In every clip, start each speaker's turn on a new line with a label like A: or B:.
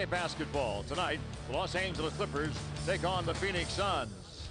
A: Basketball tonight, the Los Angeles Clippers take on the Phoenix Suns.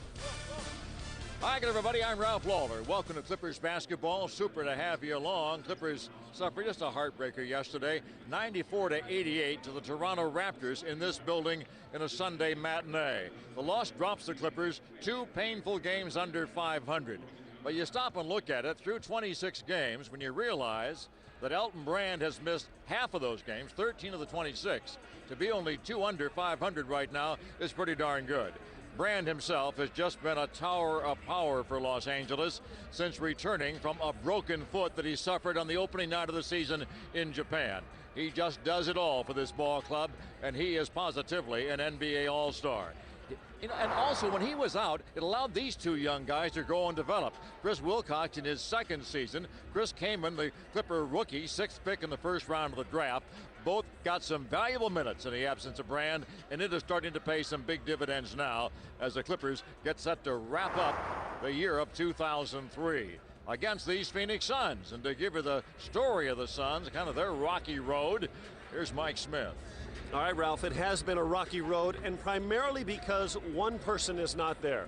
A: Hi again, everybody. I'm Ralph Lawler. Welcome to Clippers basketball. Super to have you along. Clippers suffered just a heartbreaker yesterday, 94-88 to the Toronto Raptors in this building in a Sunday matinee. The loss drops the Clippers 2 painful games under 500. But you stop and look at it through 26 games when you realize that Elton Brand has missed half of those games, 13 of the 26. To be only 2 under 500 right now is pretty darn good. Brand himself has just been a tower of power for Los Angeles since returning from a broken foot that he suffered on the opening night of the season in Japan. He just does it all for this ball club, and he is positively an NBA All-Star. And also, when he was out, it allowed these two young guys to grow and develop. Chris Wilcox in his second season, Chris Kaman, the Clipper rookie, 6th pick in the first round of the draft. Both got some valuable minutes in the absence of Brand, and it is starting to pay some big dividends now as the Clippers get set to wrap up the year of 2003 against these Phoenix Suns. And to give you the story of the Suns, kind of their rocky road, here's Mike Smith.
B: All right, Ralph, it has been a rocky road, and primarily because one person is not there.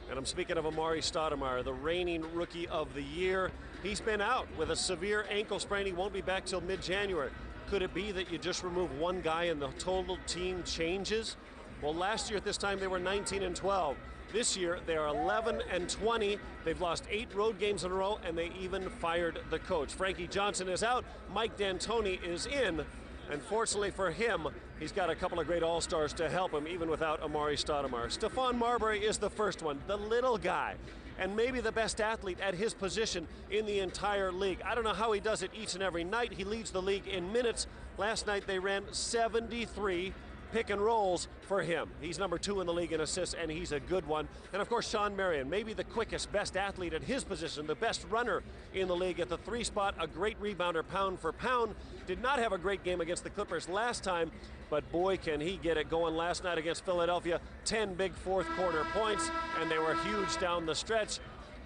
B: And I'm speaking of Amar'e Stoudemire, the reigning Rookie of the Year. He's been out with a severe ankle sprain. He won't be back till mid-January. Could it be that you just remove one guy and the total team changes? Well, last year at this time they were 19-12. This year they are 11-20. They've lost 8 road games in a row, and they even fired the coach. Frankie Johnson is out. Mike D'Antoni is in. And fortunately for him, he's got a couple of great all-stars to help him, even without Amar'e Stoudemire. Stephon Marbury is the first one, the little guy, and maybe the best athlete at his position in the entire league. I don't know how he does it each and every night. He leads the league in minutes. Last night they ran 73 pick and rolls for him. He's number 2 in the league in assists, and he's a good one. And of course, Shawn Marion, maybe the quickest, best athlete at his position, the best runner in the league at the 3 spot, a great rebounder pound for pound. Did not have a great game against the Clippers last time, but boy, can he get it going last night against Philadelphia. 10 big fourth quarter points, and they were huge down the stretch.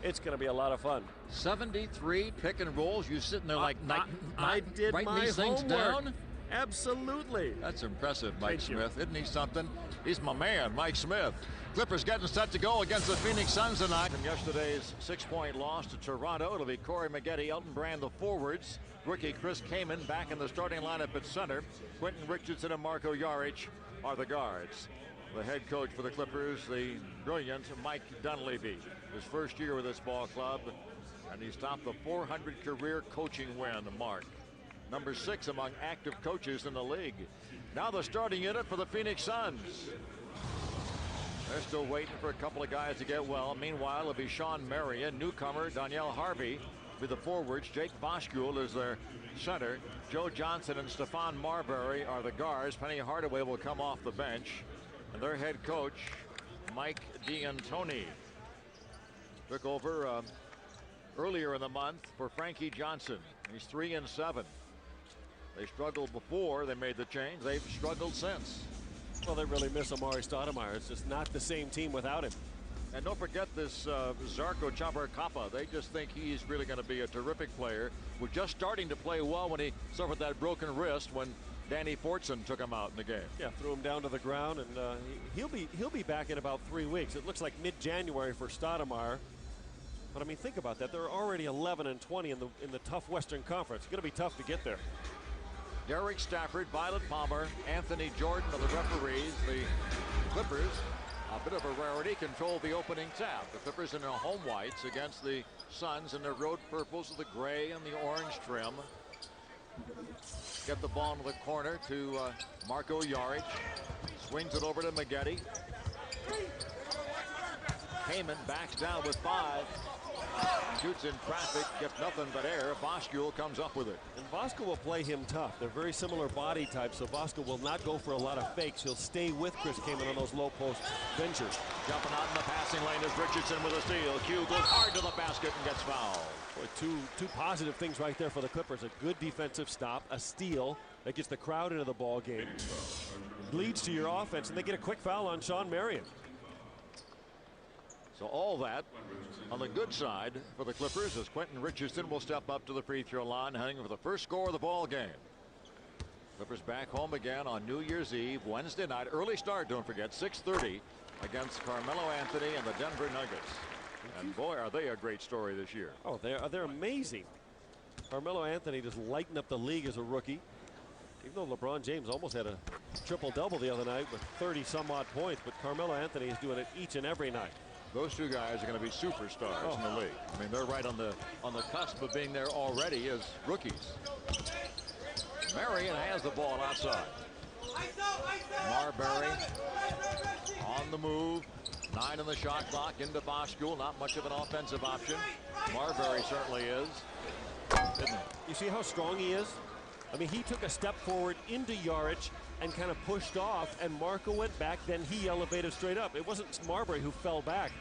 B: It's going to be a lot of fun.
A: 73 pick and rolls. You sitting there like
B: I did
A: writing
B: my
A: these things
B: homework.
A: down?
B: Absolutely.
A: That's impressive, Mike
B: Thank you.
A: Smith. Isn't he something? He's my man, Mike Smith. Clippers getting set to go against the Phoenix Suns tonight. From yesterday's 6-point loss to Toronto, it'll be Corey Maggette, Elton Brand, the forwards. Rookie Chris Kaman back in the starting lineup at center. Quentin Richardson and Marko Jaric are the guards. The head coach for the Clippers, the brilliant Mike Dunleavy. His first year with this ball club, and he stopped the 400 career coaching win mark. Number 6 among active coaches in the league. Now the starting unit for the Phoenix Suns. They're still waiting for a couple of guys to get well. Meanwhile, it'll be Shawn Marion, newcomer Danielle Harvey with the forwards. Jake Boschkuhl is their center. Joe Johnson and Stephon Marbury are the guards. Penny Hardaway will come off the bench. And their head coach, Mike D'Antoni, took over earlier in the month for Frankie Johnson. He's 3-7. They struggled before they made the change. They've struggled since.
B: Well, they really miss Amar'e Stoudemire. It's just not the same team without him.
A: And don't forget this Zarko Chabarkapa. They just think he's really going to be a terrific player. We're just starting to play well when he suffered that broken wrist when Danny Fortson took him out in the game.
B: Yeah, threw him down to the ground, and he'll be back in about 3 weeks. It looks like mid-January for Stoudemire. But I mean, think about that. They're already 11-20 in the tough Western Conference. It's going to be tough to get there.
A: Derek Stafford, Violet Palmer, Anthony Jordan are the referees. The Clippers, a bit of a rarity, control the opening tap. The Clippers in their home whites against the Suns in their road purples with the gray and the orange trim. Get the ball into the corner to Marko Jaric. Swings it over to Maggette. Kaman backs down with 5. Shoots in traffic, gets nothing but air. Boschkuhl comes up with it.
B: And Bosco will play him tough. They're very similar body types, so Bosco will not go for a lot of fakes. He'll stay with Chris Kaman on those low post ventures.
A: Jumping out in the passing lane is Richardson with a steal. Q goes hard to the basket and gets fouled.
B: Boy, two positive things right there for the Clippers. A good defensive stop, a steal that gets the crowd into the ball game. Leads to your offense, and they get a quick foul on Shawn Marion.
A: So all that on the good side for the Clippers as Quentin Richardson will step up to the free throw line, heading for the first score of the ball game. Clippers back home again on New Year's Eve, Wednesday night. Early start, don't forget, 6:30 against Carmelo Anthony and the Denver Nuggets. And boy, are they a great story this year.
B: Oh, they're amazing. Carmelo Anthony just lighting up the league as a rookie. Even though LeBron James almost had a triple-double the other night with 30-some-odd points, but Carmelo Anthony is doing it each and every night.
A: Those two guys are going to be superstars in the league. I mean, they're right on the cusp of being there already as rookies. Marion has the ball outside. Marbury on the move. 9 on the shot clock into Boschul. Not much of an offensive option. Marbury certainly is.
B: You see how strong he is? I mean, he took a step forward into Jaric and kind of pushed off, and Marco went back, then he elevated straight up. It wasn't Marbury who fell back.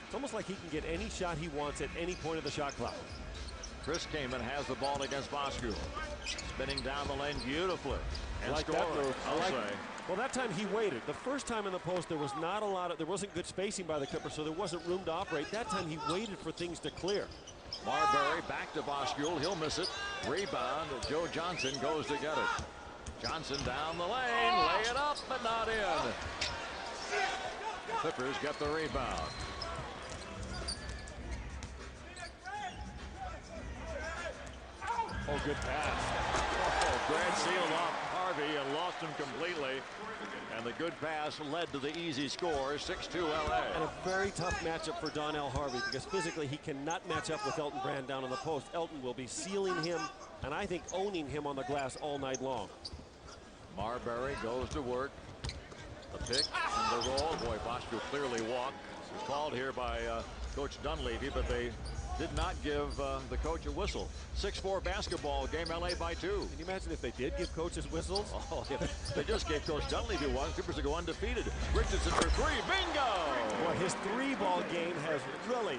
B: It's almost like he can get any shot he wants at any point of the shot clock.
A: Chris Kaman has the ball against Boschul. Spinning down the lane beautifully. And
B: I like
A: scoring,
B: that move.
A: I'll say.
B: Well, that time he waited. The first time in the post, there was not a lot of, there wasn't good spacing by the Clippers, so there wasn't room to operate. That time he waited for things to clear.
A: Marbury back to Boschul. He'll miss it. Rebound. Joe Johnson goes to get it. Johnson down the lane. Lay it up, but not in. Clippers get the rebound.
B: Oh, good pass.
A: Oh, Grant sealed off Harvey and lost him completely. And the good pass led to the easy score, 6-2 LA.
B: And a very tough matchup for Donnell Harvey because physically he cannot match up with Elton Brand down on the post. Elton will be sealing him and I think owning him on the glass all night long.
A: Marbury goes to work. The pick and the roll. Boy, Boschul clearly walked. He was called here by Coach Dunleavy, but they did not give the coach a whistle. 6-4 basketball game, LA by 2.
B: Can you imagine if they did give coaches whistles?
A: Oh, yeah. They just gave Coach Dunleavy one. Clippers to go undefeated. Richardson for 3. Bingo!
B: Boy, his 3-ball game has really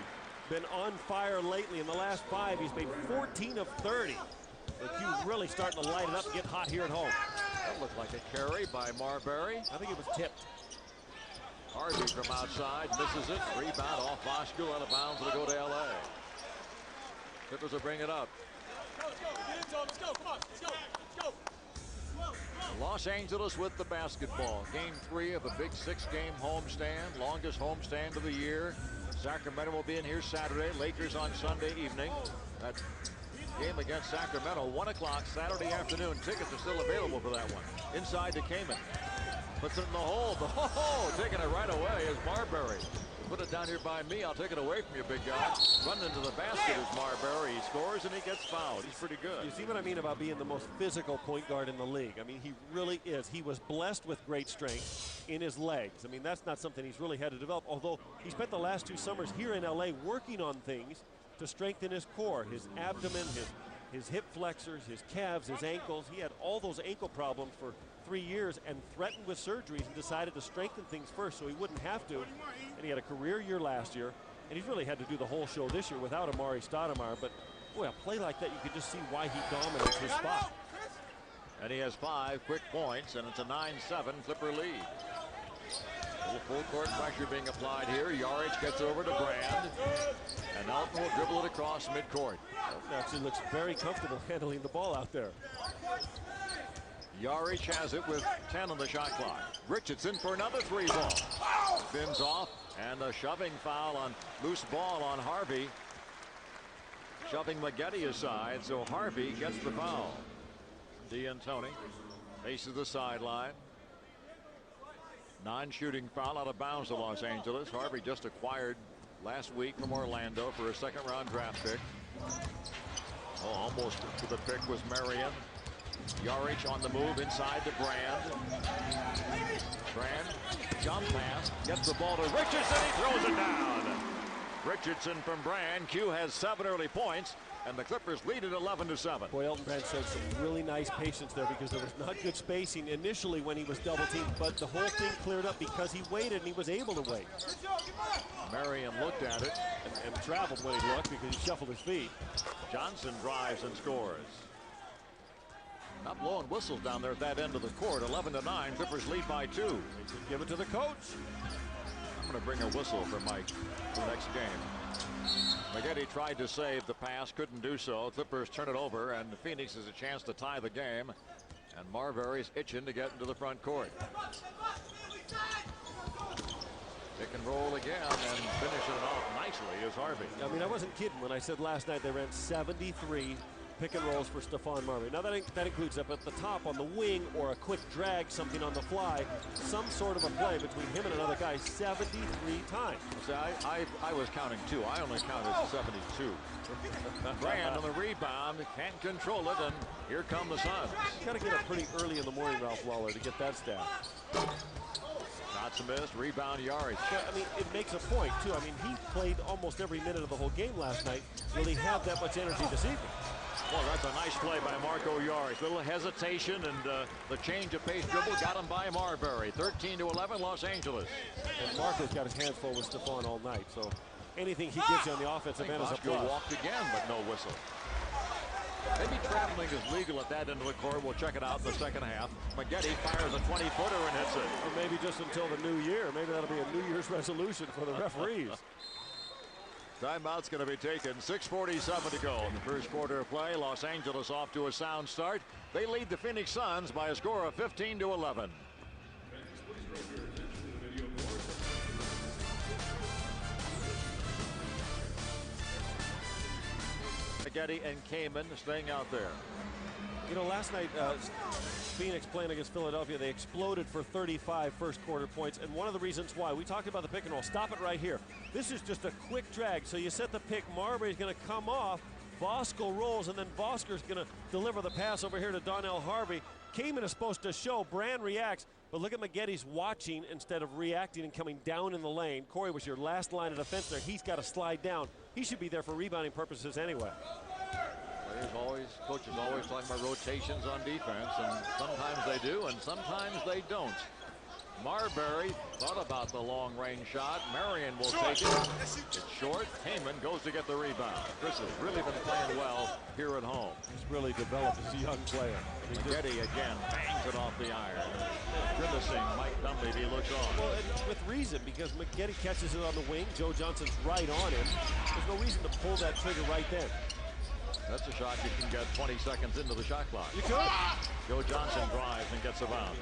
B: been on fire lately. In the last 5, he's made 14 of 30. The Q really starting to light it up and get hot here at home.
A: That looked like a carry by Marbury.
B: I think it was tipped.
A: Harvey from outside misses it. Rebound off Boschul, out of bounds. It'll go to LA. Clippers will bring it up. Los Angeles with the basketball. Game 3 of a big 6-game homestand. Longest homestand of the year. Sacramento will be in here Saturday. Lakers on Sunday evening. That game against Sacramento, 1 o'clock Saturday afternoon. Tickets are still available for that one. Inside to Kaman. Puts it in the hole. Oh, taking it right away is Marbury. Put it down here by me. I'll take it away from you, big guy. Running into the basket is Marbury. He scores and he gets fouled. He's pretty good.
B: You see what I mean about being the most physical point guard in the league? I mean, he really is. He was blessed with great strength in his legs. I mean, that's not something he's really had to develop, although he spent the last 2 summers here in LA working on things to strengthen his core, his abdomen, his hip flexors, his calves, his ankles. He had all those ankle problems for 3 years and threatened with surgeries and decided to strengthen things first so he wouldn't have to. And he had a career year last year, and he's really had to do the whole show this year without Amari Stoudemire. But boy, a play like that, you could just see why he dominates his spot.
A: And he has 5 quick points, and it's a 9-7 Clipper lead. Little full court pressure being applied here. Jaric gets over to Brand, and Elton will dribble it across midcourt.
B: Elton actually looks very comfortable handling the ball out there.
A: Jaric has it with 10 on the shot clock. Richardson for another 3-ball. Spins off, and a shoving foul on loose ball on Harvey. Shoving Maggette aside, so Harvey gets the foul. D'Antoni faces the sideline. Non-shooting foul out of bounds to Los Angeles. Harvey just acquired last week from Orlando for a 2nd-round draft pick. Oh, almost to the pick was Marion. Jaric on the move inside to Brand. Brand, jump pass, gets the ball to Richardson. He throws it down. Richardson from Brand. Q has 7 early points, and the Clippers lead at 11-7.
B: Boy, Elton Brand showed some really nice patience there because there was not good spacing initially when he was double teamed, but the whole thing cleared up because he waited and he was able to wait.
A: Marion looked at it
B: and traveled when he looked because he shuffled his feet.
A: Johnson drives and scores. Not blowing whistles down there at that end of the court. 11-9. Clippers lead by 2. They should give it to the coach. I'm going to bring a whistle for Mike for the next game. Maggette tried to save the pass, couldn't do so. Clippers turn it over, and Phoenix has a chance to tie the game. And Marbury's itching to get into the front court. Pick and roll again and finishing it off nicely is Harvey.
B: I mean, I wasn't kidding when I said last night they ran 73 pick and rolls for Stephon Marbury. Now that includes up at the top on the wing or a quick drag, something on the fly, some sort of a play between him and another guy 73 times.
A: See, I was counting two. I only counted 72. Brand on the rebound, can't control it, and here come the Suns.
B: You got to get up pretty early in the morning, Ralph Lawler, to get that stat.
A: Shots missed, rebound Yarich.
B: But, I mean, it makes a point, too. I mean, he played almost every minute of the whole game last night. Will he have that much energy this evening?
A: Well, that's a nice play by Marco Yarich. Little hesitation, and the change of pace dribble got him by Marbury. 13-11, Los Angeles.
B: And Marco's got his hands full with Stephon all night, so anything he gives you on the offensive end is a plus.
A: Walked again, but no whistle. Maybe traveling is legal at that end of the court. We'll check it out in the second half. Maggette fires a 20-footer and hits it.
B: Or maybe just until the new year. Maybe that'll be a New Year's resolution for the referees.
A: Timeout's going to be taken. 6:47 to go in the first quarter of play. Los Angeles off to a sound start. They lead the Phoenix Suns by a score of 15-11. Maggette and Kamen staying out there.
B: You know, last night, Phoenix playing against Philadelphia, they exploded for 35 first quarter points, and one of the reasons why, we talked about the pick and roll. Stop it right here. This is just a quick drag, so you set the pick, Marbury's going to come off, Voskuhl rolls, and then Vosker's going to deliver the pass over here to Donnell Harvey. Kamen is supposed to show, Brand reacts, but look at Maggette's watching instead of reacting and coming down in the lane. Corey was your last line of defense there. He's got to slide down. He should be there for rebounding purposes anyway.
A: Coaches always talking about rotations on defense, and sometimes they do and sometimes they don't. Marbury thought about the long-range shot. Marion will take it. It's short. Heyman goes to get the rebound. Chris has really been playing well here at home.
B: He's really developed as a young player.
A: Maggette again bangs it off the iron. Grimacing Mike Dunleavy looks on.
B: Well, and with reason, because Maggette catches it on the wing. Joe Johnson's right on him. There's no reason to pull that trigger right then.
A: That's a shot you can get 20 seconds into the shot clock.
B: You could.
A: Joe Johnson drives and gets a bounce.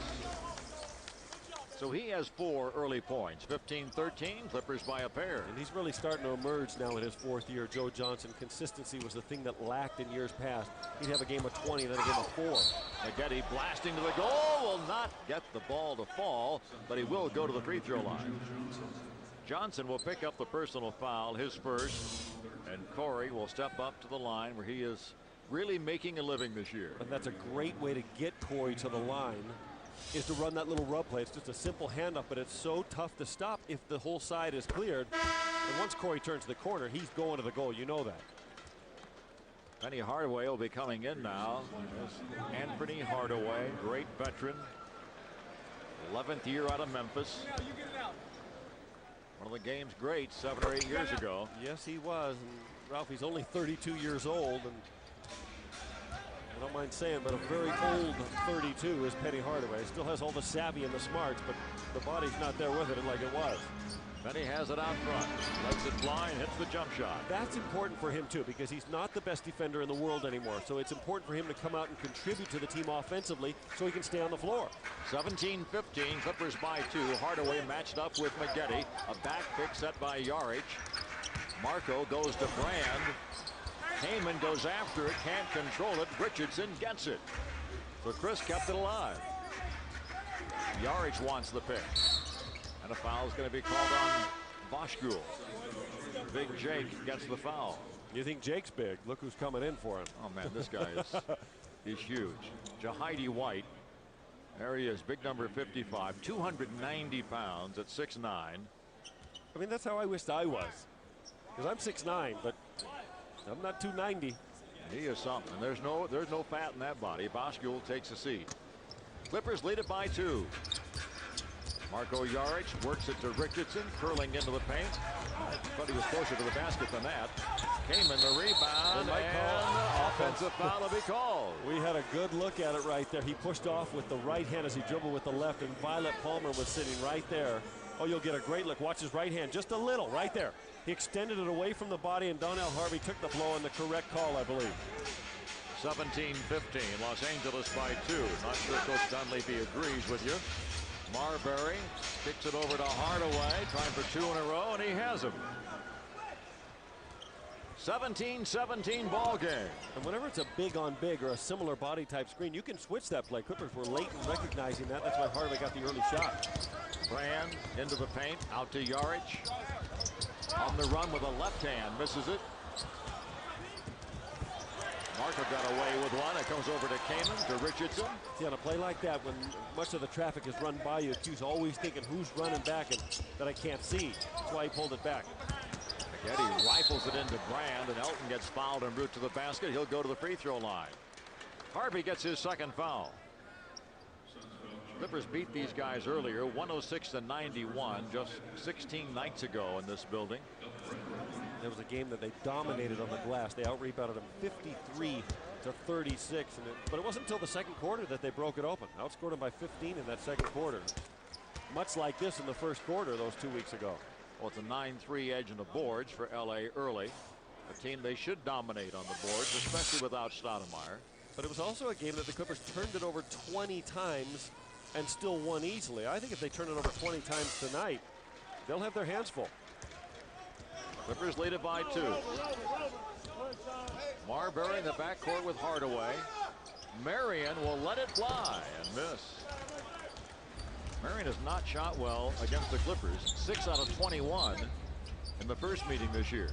A: So he has 4 early points. 15-13, Clippers by a pair.
B: And he's really starting to emerge now in his 4th year. Joe Johnson, consistency was the thing that lacked in years past. He'd have a game of 20, then a game of 4.
A: Maggette blasting to the goal, will not get the ball to fall, but he will go to the free throw line. Johnson will pick up the personal foul, his first, and Corey will step up to the line where he is really making a living this year.
B: And that's a great way to get Corey to the line, is to run that little rub play. It's just a simple handoff, but it's so tough to stop if the whole side is cleared. And once Corey turns the corner, he's going to the goal. You know that.
A: Penny Hardaway will be coming in now. Anthony Hardaway, great veteran. 11th year out of Memphis. One of the game's greats 7 or 8 years ago.
B: Yes, he was. And Ralph, he's only 32 years old. And I don't mind saying, but a very old 32 is Penny Hardaway. Still has all the savvy and the smarts, but the body's not there with it like it was.
A: Penny has it out front. Lets it fly and hits the jump shot.
B: That's important for him, too, because he's not the best defender in the world anymore. So it's important for him to come out and contribute to the team offensively so he can stay on the floor.
A: 17-15, Clippers by 2. Hardaway matched up with Maggette. A back pick set by Yarich. Marco goes to Brand. Heyman goes after it, can't control it. Richardson gets it. So Chris kept it alive. Yarich wants the pick. And a foul is going to be called on Voskuhl. Big Jake gets the foul.
B: You think Jake's big? Look who's coming in for him.
A: Oh, man, this guy is huge. Jahidi White. There he is, big number 55, 290 pounds at 6'9".
B: I mean, that's how I wished I was. Because I'm 6'9", but I'm not 290.
A: He is something. There's no fat in that body. Voskuhl takes a seat. Clippers lead it by 2. Marco Yarich works it to Richardson, curling into the paint. But he was closer to the basket than that. Came in the rebound, and offensive foul will be called.
B: We had a good look at it right there. He pushed off with the right hand as he dribbled with the left, and Violet Palmer was sitting right there. Oh, you'll get a great look. Watch his right hand, just a little, right there. He extended it away from the body, and Donnell Harvey took the blow, and the correct call, I believe.
A: 17-15. Los Angeles by 2. Not sure Coach Dunleavy agrees with you. Marbury kicks it over to Hardaway, trying for 2 in a row, and he has them. 17-17 ball game.
B: And whenever it's a big on big or a similar body type screen, you can switch that play. Clippers were late in recognizing that. That's why Hardaway got the early shot.
A: Brand into the paint, out to Yarich. On the run with a left hand, misses it. Marco got away with one. It comes over to Kaman, to Richardson.
B: See, on a play like that, when much of the traffic is run by you, Q's always thinking who's running back and that I can't see. That's why he pulled it back.
A: Maggette rifles it into Brand, and Elton gets fouled en route to the basket. He'll go to the free throw line. Harvey gets his second foul. Clippers beat these guys earlier, 106-91, just 16 nights ago in this building.
B: There was a game that they dominated on the glass. They out-rebounded them 53-36, but it wasn't until the second quarter that they broke it open. Outscored them by 15 in that second quarter. Much like this in the first quarter those 2 weeks ago.
A: Well, it's a 9-3 edge on the boards for LA early. A team they should dominate on the boards, especially without Stoudemire.
B: But it was also a game that the Clippers turned it over 20 times and still won easily. I think if they turn it over 20 times tonight, they'll have their hands full.
A: Clippers lead it by 2. Marbury in the backcourt with Hardaway. Marion will let it fly and miss. Marion has not shot well against the Clippers. 6 out of 21 in the first meeting this year.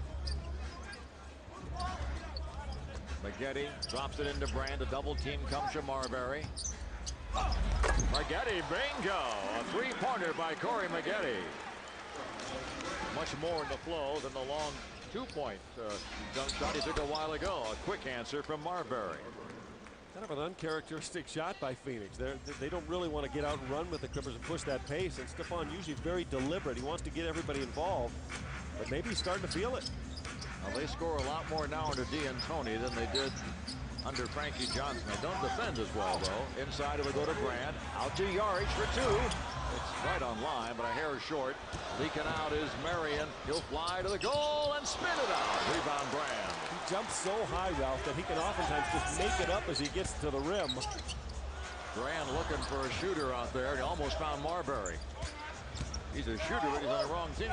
A: Maggette drops it into Brand. A double team comes from Marbury. Maggette, bingo! A three-pointer by Corey Maggette. Much more in the flow than the long two-point dunk shot he took a while ago. A quick answer from Marbury.
B: Kind of an uncharacteristic shot by Phoenix. They don't really want to get out and run with the Clippers and push that pace. And Stephon usually very deliberate. He wants to get everybody involved, but maybe he's starting to feel it.
A: Well, they score a lot more now under D'Antoni than they did under Frankie Johnson. They don't defend as well, though. Inside it will go to Brand. Out to Yarich for 2. It's right on line, but a hair short. Leaking out is Marion. He'll fly to the goal and spin it out. Rebound Brand.
B: He jumps so high, Ralph, that he can oftentimes just make it up as he gets to the rim.
A: Brand looking for a shooter out there. He almost found Marbury. He's a shooter, but he's on the wrong team.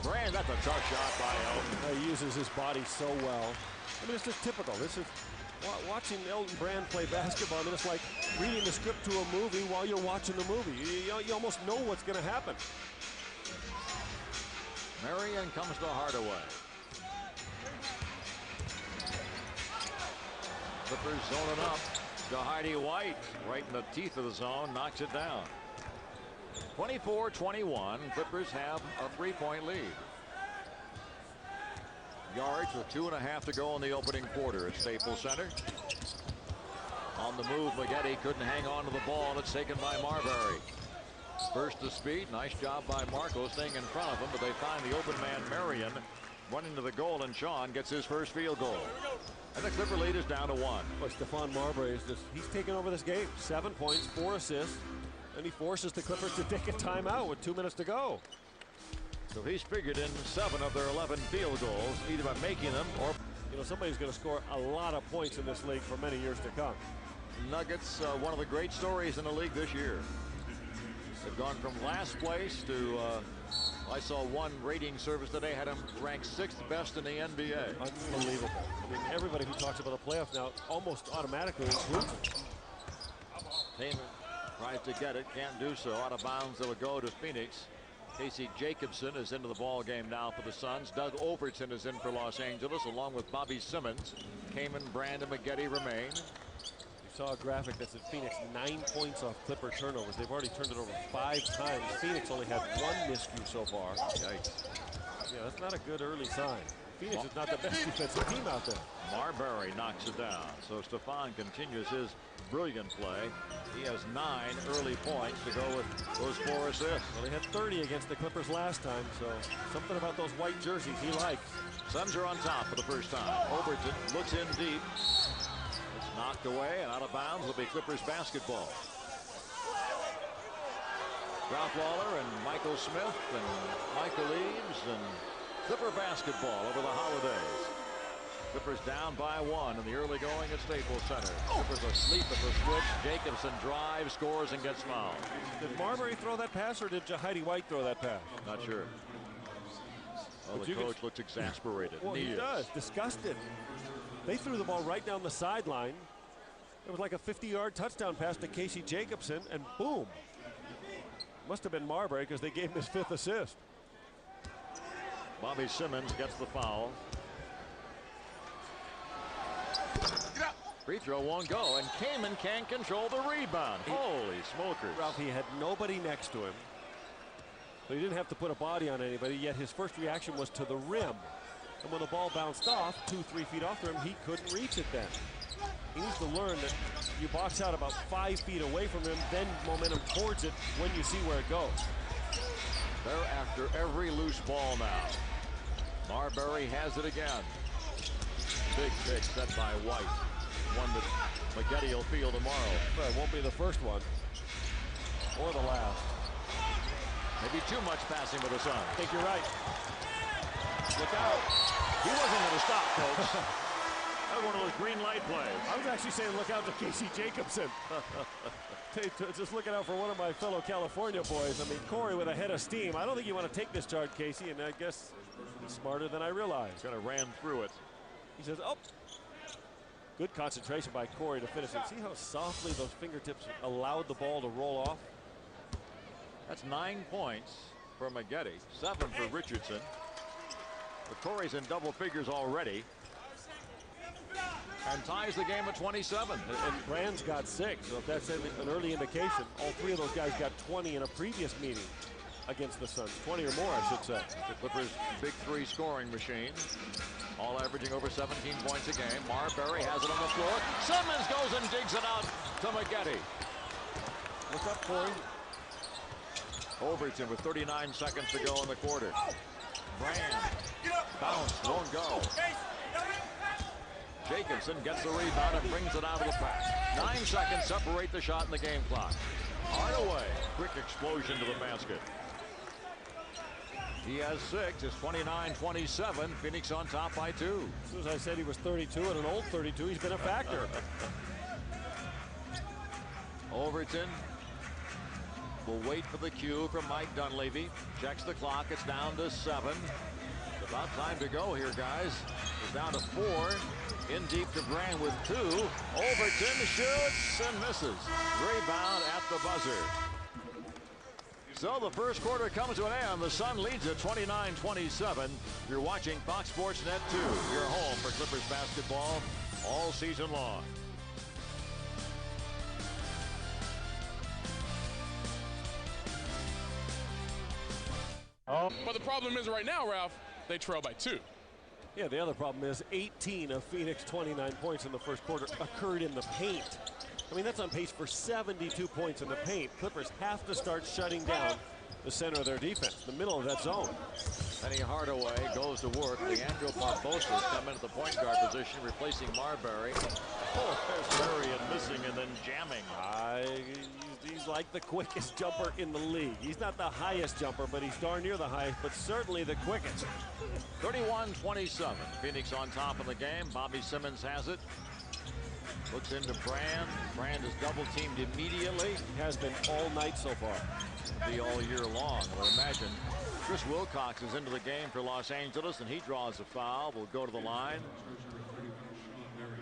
A: Brand, that's a tough shot by Elton.
B: He uses his body so well. I mean, it's just typical. This is watching Elton Brand play basketball. I mean, it's like reading the script to a movie while you're watching the movie. You almost know what's going to happen.
A: Marion comes to Hardaway. Clippers zoning up to Heidi White. Right in the teeth of the zone, knocks it down. 24-21. Clippers have a 3-point lead. Yards with 2.5 to go in the opening quarter at Staples Center. On the move, Maggette couldn't hang on to the ball, and it's taken by Marbury. First to speed, nice job by Marco staying in front of him, but they find the open man Marion running to the goal, and Sean gets his first field goal. And the Clipper lead is down to 1.
B: Well, Stephon Marbury he's taken over this game. 7 points, 4 assists, and he forces the Clippers to take a timeout with 2 minutes to go.
A: So he's figured in 7 of their 11 field goals, either by making them or...
B: You know, somebody's going to score a lot of points in this league for many years to come.
A: Nuggets, one of the great stories in the league this year. They've gone from last place to, I saw one rating service today had them ranked 6th best in the NBA.
B: Unbelievable. I mean, everybody who talks about the playoffs now almost automatically includes them.
A: Taylor tries to get it, can't do so. Out of bounds, it'll go to Phoenix. Casey Jacobson is into the ball game now for the Suns. Doug Overton is in for Los Angeles, along with Bobby Simmons. Kaman, Brand, and Maggette remain.
B: You saw a graphic that said Phoenix 9 points off Clipper turnovers. They've already turned it over 5 times. Phoenix only had 1 miscue so far.
A: Yikes.
B: Yeah, that's not a good early sign. Phoenix is not the best defensive team out there.
A: Marbury knocks it down. So Stephon continues his brilliant play. He has 9 early points to go with those 4 assists.
B: Well, he had 30 against the Clippers last time, so something about those white jerseys he likes.
A: Suns are on top for the first time. Overton looks in deep. It's knocked away and out of bounds. It'll be Clippers basketball. Ralph Lawler and Michael Smith and Michael Eaves and Clipper basketball over the holidays. Clippers down by 1 in the early going at Staples Center. Clippers asleep at the switch. Jacobson drives, scores, and gets fouled.
B: Did Marbury throw that pass, or did Heidi White throw that pass?
A: Not sure. Well, the coach looks exasperated.
B: Well, he does. Disgusted. They threw the ball right down the sideline. It was like a 50-yard touchdown pass to Casey Jacobson, and boom. Must have been Marbury because they gave him his 5th assist.
A: Bobby Simmons gets the foul. Free throw won't go, and Kaman can't control the rebound. Holy smokers.
B: Ralph, he had nobody next to him. So he didn't have to put a body on anybody, yet his first reaction was to the rim. And when the ball bounced off, 2-3 feet off the rim, he couldn't reach it then. He needs to learn that you box out about 5 feet away from him, then momentum towards it when you see where it goes.
A: They're after every loose ball now. Marbury has it again. Big pick set by White. One that McGetty will feel tomorrow.
B: But it won't be the first one. Or the last.
A: Maybe too much passing with the Suns.
B: I think you're right. Look out.
A: He wasn't going to stop, folks. That was one of those green light plays.
B: I was actually saying look out to Casey Jacobson. Just looking out for one of my fellow California boys. I mean, Corey with a head of steam. I don't think you want to take this charge, Casey, and I guess he's smarter than I realized.
A: Kind of ran through it.
B: He says, oh. Good concentration by Corey to finish it. See how softly those fingertips allowed the ball to roll off?
A: That's 9 points for McGetty, 7 for Richardson. But Corey's in double figures already. And ties the game at 27.
B: And Brand's got 6, so if that's an early indication, all 3 of those guys got 20 in a previous meeting against the Suns. 20 or more, I should say.
A: The Clippers' big 3 scoring machine. All averaging over 17 points a game. Marbury has it on the floor. Simmons goes and digs it out to McGetty.
B: Look up, Corey.
A: Overton with 39 seconds to go in the quarter. Brand. Bounce. Won't go. Jacobson gets the rebound and brings it out of the pack. 9 seconds separate the shot in the game clock. Hardaway. Quick explosion to the basket. He has 6. It's 29-27. Phoenix on top by 2.
B: As soon as I said he was 32 and an old 32, he's been a factor.
A: Overton will wait for the cue from Mike Dunleavy. Checks the clock. It's down to 7. It's about time to go here, guys. It's down to 4. In deep to Brand with 2. Overton shoots and misses. Rebound at the buzzer. So the first quarter comes to an end. The Sun leads at 29-27. You're watching Fox Sports Net 2. Your home for Clippers basketball all season long.
C: But the problem is right now, Ralph, they trail by 2.
B: Yeah, the other problem is 18 of Phoenix 29 points in the first quarter occurred in the paint. I mean, that's on pace for 72 points in the paint. Clippers have to start shutting down the center of their defense, the middle of that zone.
A: Penny Hardaway goes to work. Leandro Barbosa come into the point guard position, replacing Marbury. Oh, there's Marion missing and then jamming.
B: He's like the quickest jumper in the league. He's not the highest jumper, but he's darn near the highest, but certainly the quickest.
A: 31-27. Phoenix on top of the game. Bobby Simmons has it. Looks into Brand. Brand is double teamed immediately.
B: Has been all night so far.
A: Be all year long. I would imagine Chris Wilcox is into the game for Los Angeles, and he draws a foul. Will go to the line.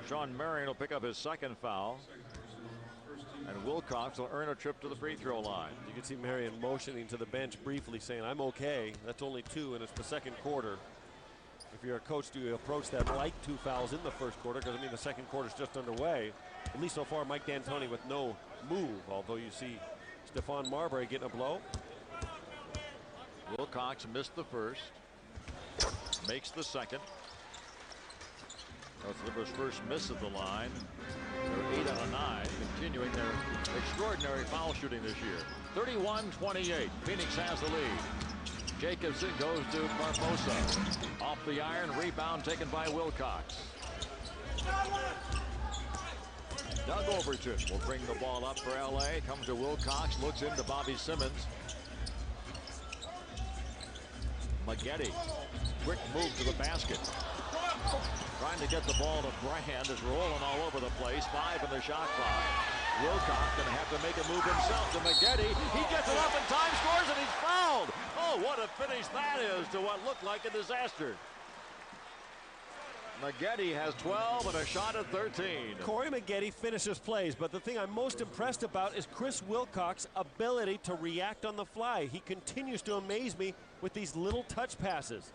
A: Sean Marion will pick up his 2nd foul. And Wilcox will earn a trip to the free throw line.
B: You can see Marion motioning to the bench briefly, saying, I'm okay. That's only 2, and it's the second quarter. If you're a coach, do you approach that like 2 fouls in the first quarter? Because, I mean, the second quarter's just underway. At least so far, Mike D'Antoni with no move, although you see Stephon Marbury getting a blow.
A: Wilcox missed the first. Makes the second. That's Clippers' first miss at the line. They're 8 out of 9, continuing their extraordinary foul shooting this year. 31-28. Phoenix has the lead. Jacobson goes to Barbosa. Off the iron, rebound taken by Wilcox. Doug Overton will bring the ball up for LA. Comes to Wilcox, looks into Bobby Simmons. Maggette, quick move to the basket. Trying to get the ball to Brand, is rolling all over the place. 5 in the shot clock. Wilcox going to have to make a move himself to Maggette. He gets it up in time, scores, and he's fouled. Oh, what a finish that is to what looked like a disaster. Maggette has 12 and a shot at 13.
B: Corey Maggette finishes plays, but the thing I'm most impressed about is Chris Wilcox's ability to react on the fly. He continues to amaze me with these little touch passes.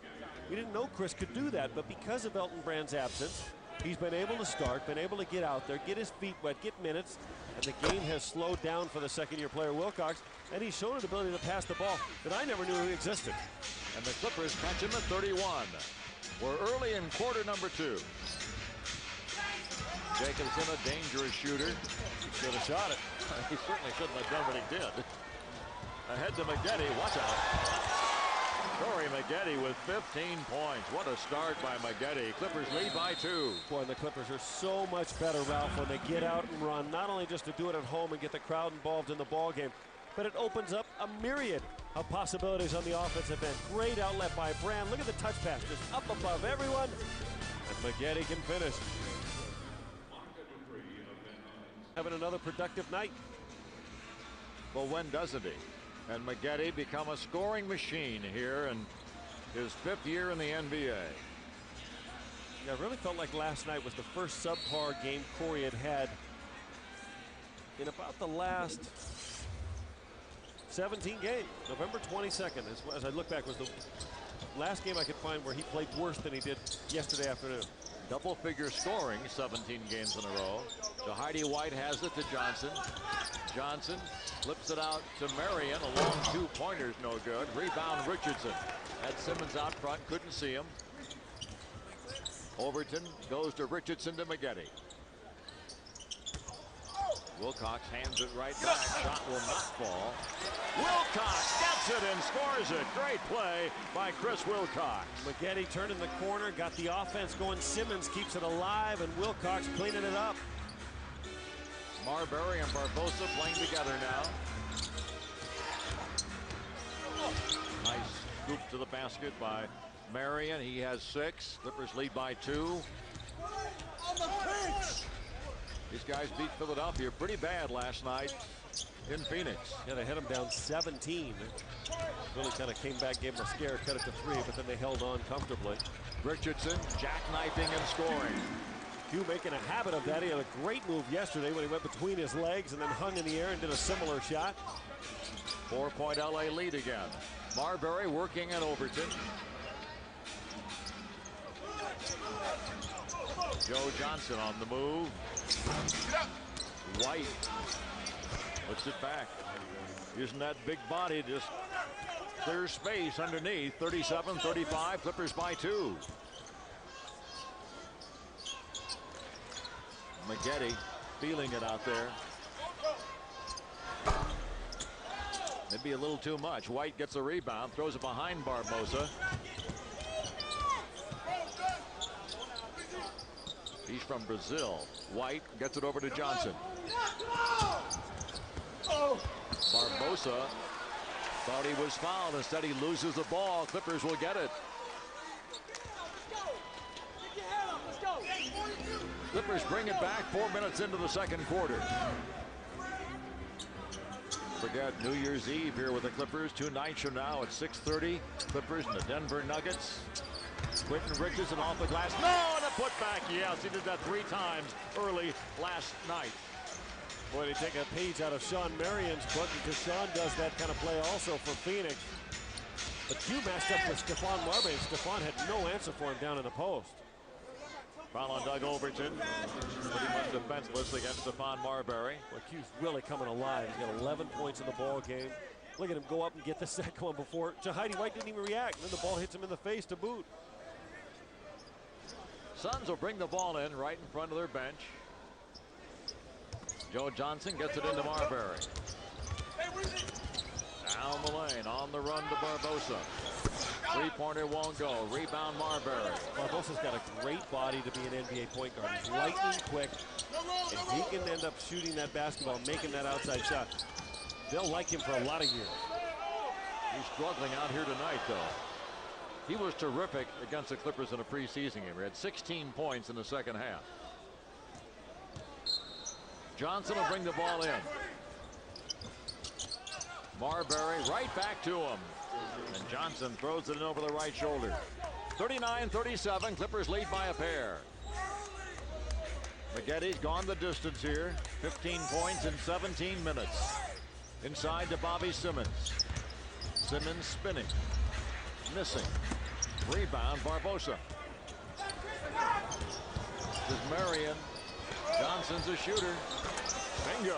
B: We didn't know Chris could do that, but because of Elton Brand's absence, he's been able to start, been able to get out there, get his feet wet, get minutes, and the game has slowed down for the second-year player Wilcox, and he's shown an ability to pass the ball that I never knew existed.
A: And the Clippers catch him at 31. We're early in quarter number 2. Jacobson, a dangerous shooter.
B: He should have shot it.
A: He certainly shouldn't have done what he did. Ahead to Maggette. Watch out. Corey Maggette with 15 points. What a start by Maggette. Clippers lead by 2.
B: Boy, and the Clippers are so much better, Ralph, when they get out and run. Not only just to do it at home and get the crowd involved in the ball game, but it opens up a myriad of possibilities on the offensive end. Great outlet by Brand. Look at the touch pass, just up above everyone. And Maggette can finish. Having another productive night.
A: Well, when doesn't he? And Maggette become a scoring machine here in his 5th year in the NBA.
B: Yeah, I really felt like last night was the first subpar game Corey had in about the last 17 games. November 22nd, as I look back, was the last game I could find where he played worse than he did yesterday afternoon.
A: Double-figure scoring, 17 games in a row. So Heidi White has it to Johnson. Johnson flips it out to Marion. A long 2-pointer's no good. Rebound Richardson. Had Simmons out front, couldn't see him. Overton goes to Richardson to Maggette. Wilcox hands it right back. Shot will not fall. Wilcox gets it and scores it. Great play by Chris Wilcox.
B: Maggette turning the corner, got the offense going. Simmons keeps it alive, and Wilcox cleaning it up.
A: Marbury and Barbosa playing together now. Nice scoop to the basket by Marion. He has 6. Clippers lead by 2.
D: On the pitch.
A: These guys beat Philadelphia pretty bad last night in Phoenix.
B: Yeah, they had him down 17. Really kind of came back, gave him a scare, cut it to 3, but then they held on comfortably.
A: Richardson jackknifing and scoring.
B: Hugh making a habit of that. He had a great move yesterday when he went between his legs and then hung in the air and did a similar shot.
A: 4-point LA lead again. Marbury working at Overton. Joe Johnson on the move. White puts it back. Using that big body, just clear space underneath. 37-35, Clippers by 2. Maggette feeling it out there. Maybe a little too much. White gets a rebound, throws it behind Barbosa. He's from Brazil. White gets it over to Johnson. Barbosa thought he was fouled. Instead, he loses the ball. Clippers will get it. Clippers bring it back 4 minutes into the second quarter. Forget New Year's Eve here with the Clippers. 2 nights from now at 6:30. Clippers and the Denver Nuggets. Quentin Richardson off the glass. No, and a putback. Yes, he did that 3 times early last night.
B: Boy, they take a page out of Sean Marion's book because Sean does that kind of play also for Phoenix. But Q matched up with Stephon Marbury, and Stephon had no answer for him down in the post.
A: Foul on Doug Overton. Pretty much defenseless against Stephon Marbury.
B: Well, Q's really coming alive. He's got 11 points in the ball game. Look at him go up and get the second one before Heidi White didn't even react. Then the ball hits him in the face to boot.
A: Suns will bring the ball in right in front of their bench. Joe Johnson gets it into Marbury. Down the lane, on the run to Barbosa. 3-pointer won't go. Rebound Marbury.
B: Barbosa's got a great body to be an NBA point guard. He's lightning quick, and he can end up shooting that basketball, making that outside shot. They'll like him for a lot of years.
A: He's struggling out here tonight, though. He was terrific against the Clippers in a preseason game. He had 16 points in the second half. Johnson will bring the ball in. Marbury right back to him. And Johnson throws it in over the right shoulder. 39-37. Clippers lead by a pair. Maggetti's gone the distance here. 15 points in 17 minutes. Inside to Bobby Simmons. Simmons spinning. Missing. Rebound, Barbosa. This is Marion. Johnson's a shooter. Bingo.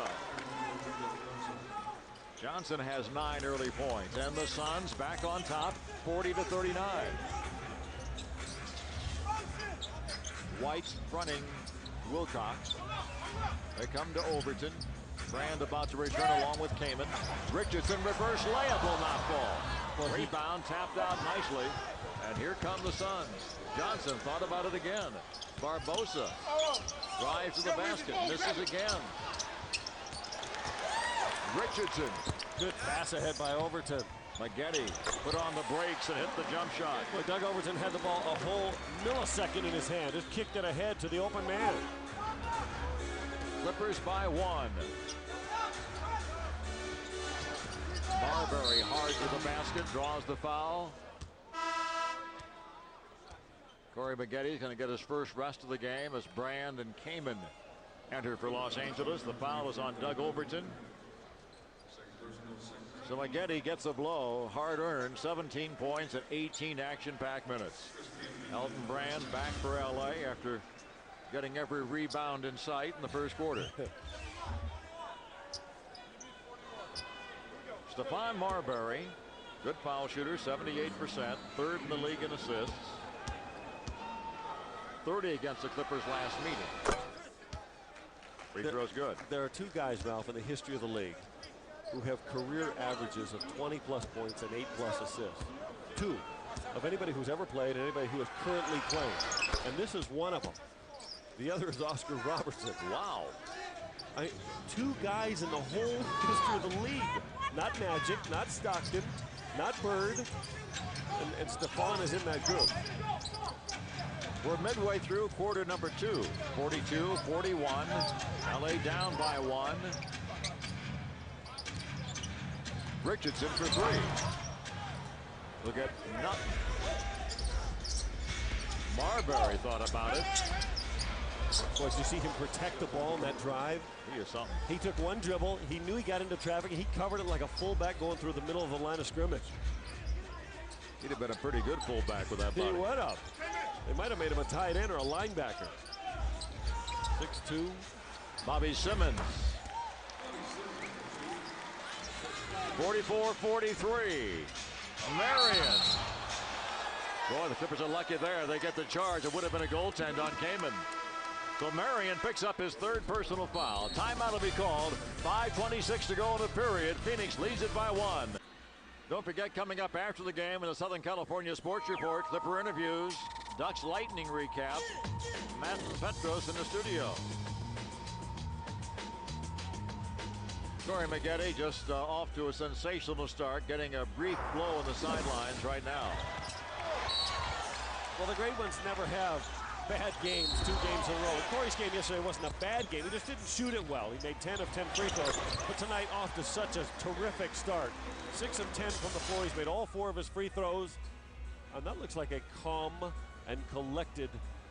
A: Johnson has 9 early points, and the Suns back on top, 40-39. White fronting Wilcox. They come to Overton. Brand about to return along with Kamen. Richardson reverse layup will not fall. Rebound tapped out nicely. And here come the Suns. Johnson thought about it again. Barbosa drives to the basket. Misses again. Richardson.
B: Good pass ahead by Overton.
A: Maggetti put on the brakes and hit the jump shot.
B: Well, Doug Overton had the ball a whole millisecond in his hand. Just kicked it ahead to the open man.
A: Clippers by 1. Marbury hard to the basket, draws the foul. Corey Maggette is going to get his first rest of the game as Brand and Kamen enter for Los Angeles. The foul is on Doug Overton. So Maggette gets a blow, hard earned, 17 points at 18 action-packed minutes. Elton Brand back for LA after getting every rebound in sight in the first quarter. Stephon Marbury, good foul shooter, 78%, third in the league in assists. 30 against the Clippers last meeting. Free throw's good.
B: There are 2 guys, Ralph, in the history of the league who have career averages of 20+ points and 8+ assists. 2 of anybody who's ever played and anybody who is currently playing. And this is one of them. The other is Oscar Robertson.
A: Wow.
B: 2 guys in the whole history of the league. Not Magic, not Stockton, not Bird. And Stephon is in that group.
A: We're midway through quarter number 2. 42-41. LA down by 1. Richardson for 3. Look at nothing. Marbury thought about it.
B: Boy, did you see him protect the ball in that drive?
A: He is something.
B: He took one dribble. He knew he got into traffic. He covered it like a fullback going through the middle of the line of scrimmage.
A: He'd have been a pretty good fullback with that body.
B: He would have. They might have made him a tight end or a linebacker. 6'2".
A: Bobby Simmons. 44-43. Marion. Boy, the Clippers are lucky there. They get the charge. It would have been a goaltend on Kamen. So Marion picks up his 3rd personal foul. Timeout will be called. 5:26 to go in the period. Phoenix leads it by 1. Don't forget, coming up after the game in the Southern California Sports Report, Clipper interviews, Ducks Lightning recap, Matt Petros in the studio. Corey Maggette just off to a sensational start, getting a brief blow on the sidelines right now.
B: Well, the great ones never have bad games 2 games in a row. Corey's game yesterday wasn't a bad game. He just didn't shoot it well. He made 10 of 10 free throws. But tonight off to such a terrific start. 6 of 10 from the floor. He's made all 4 of his free throws. And that looks like a calm and collected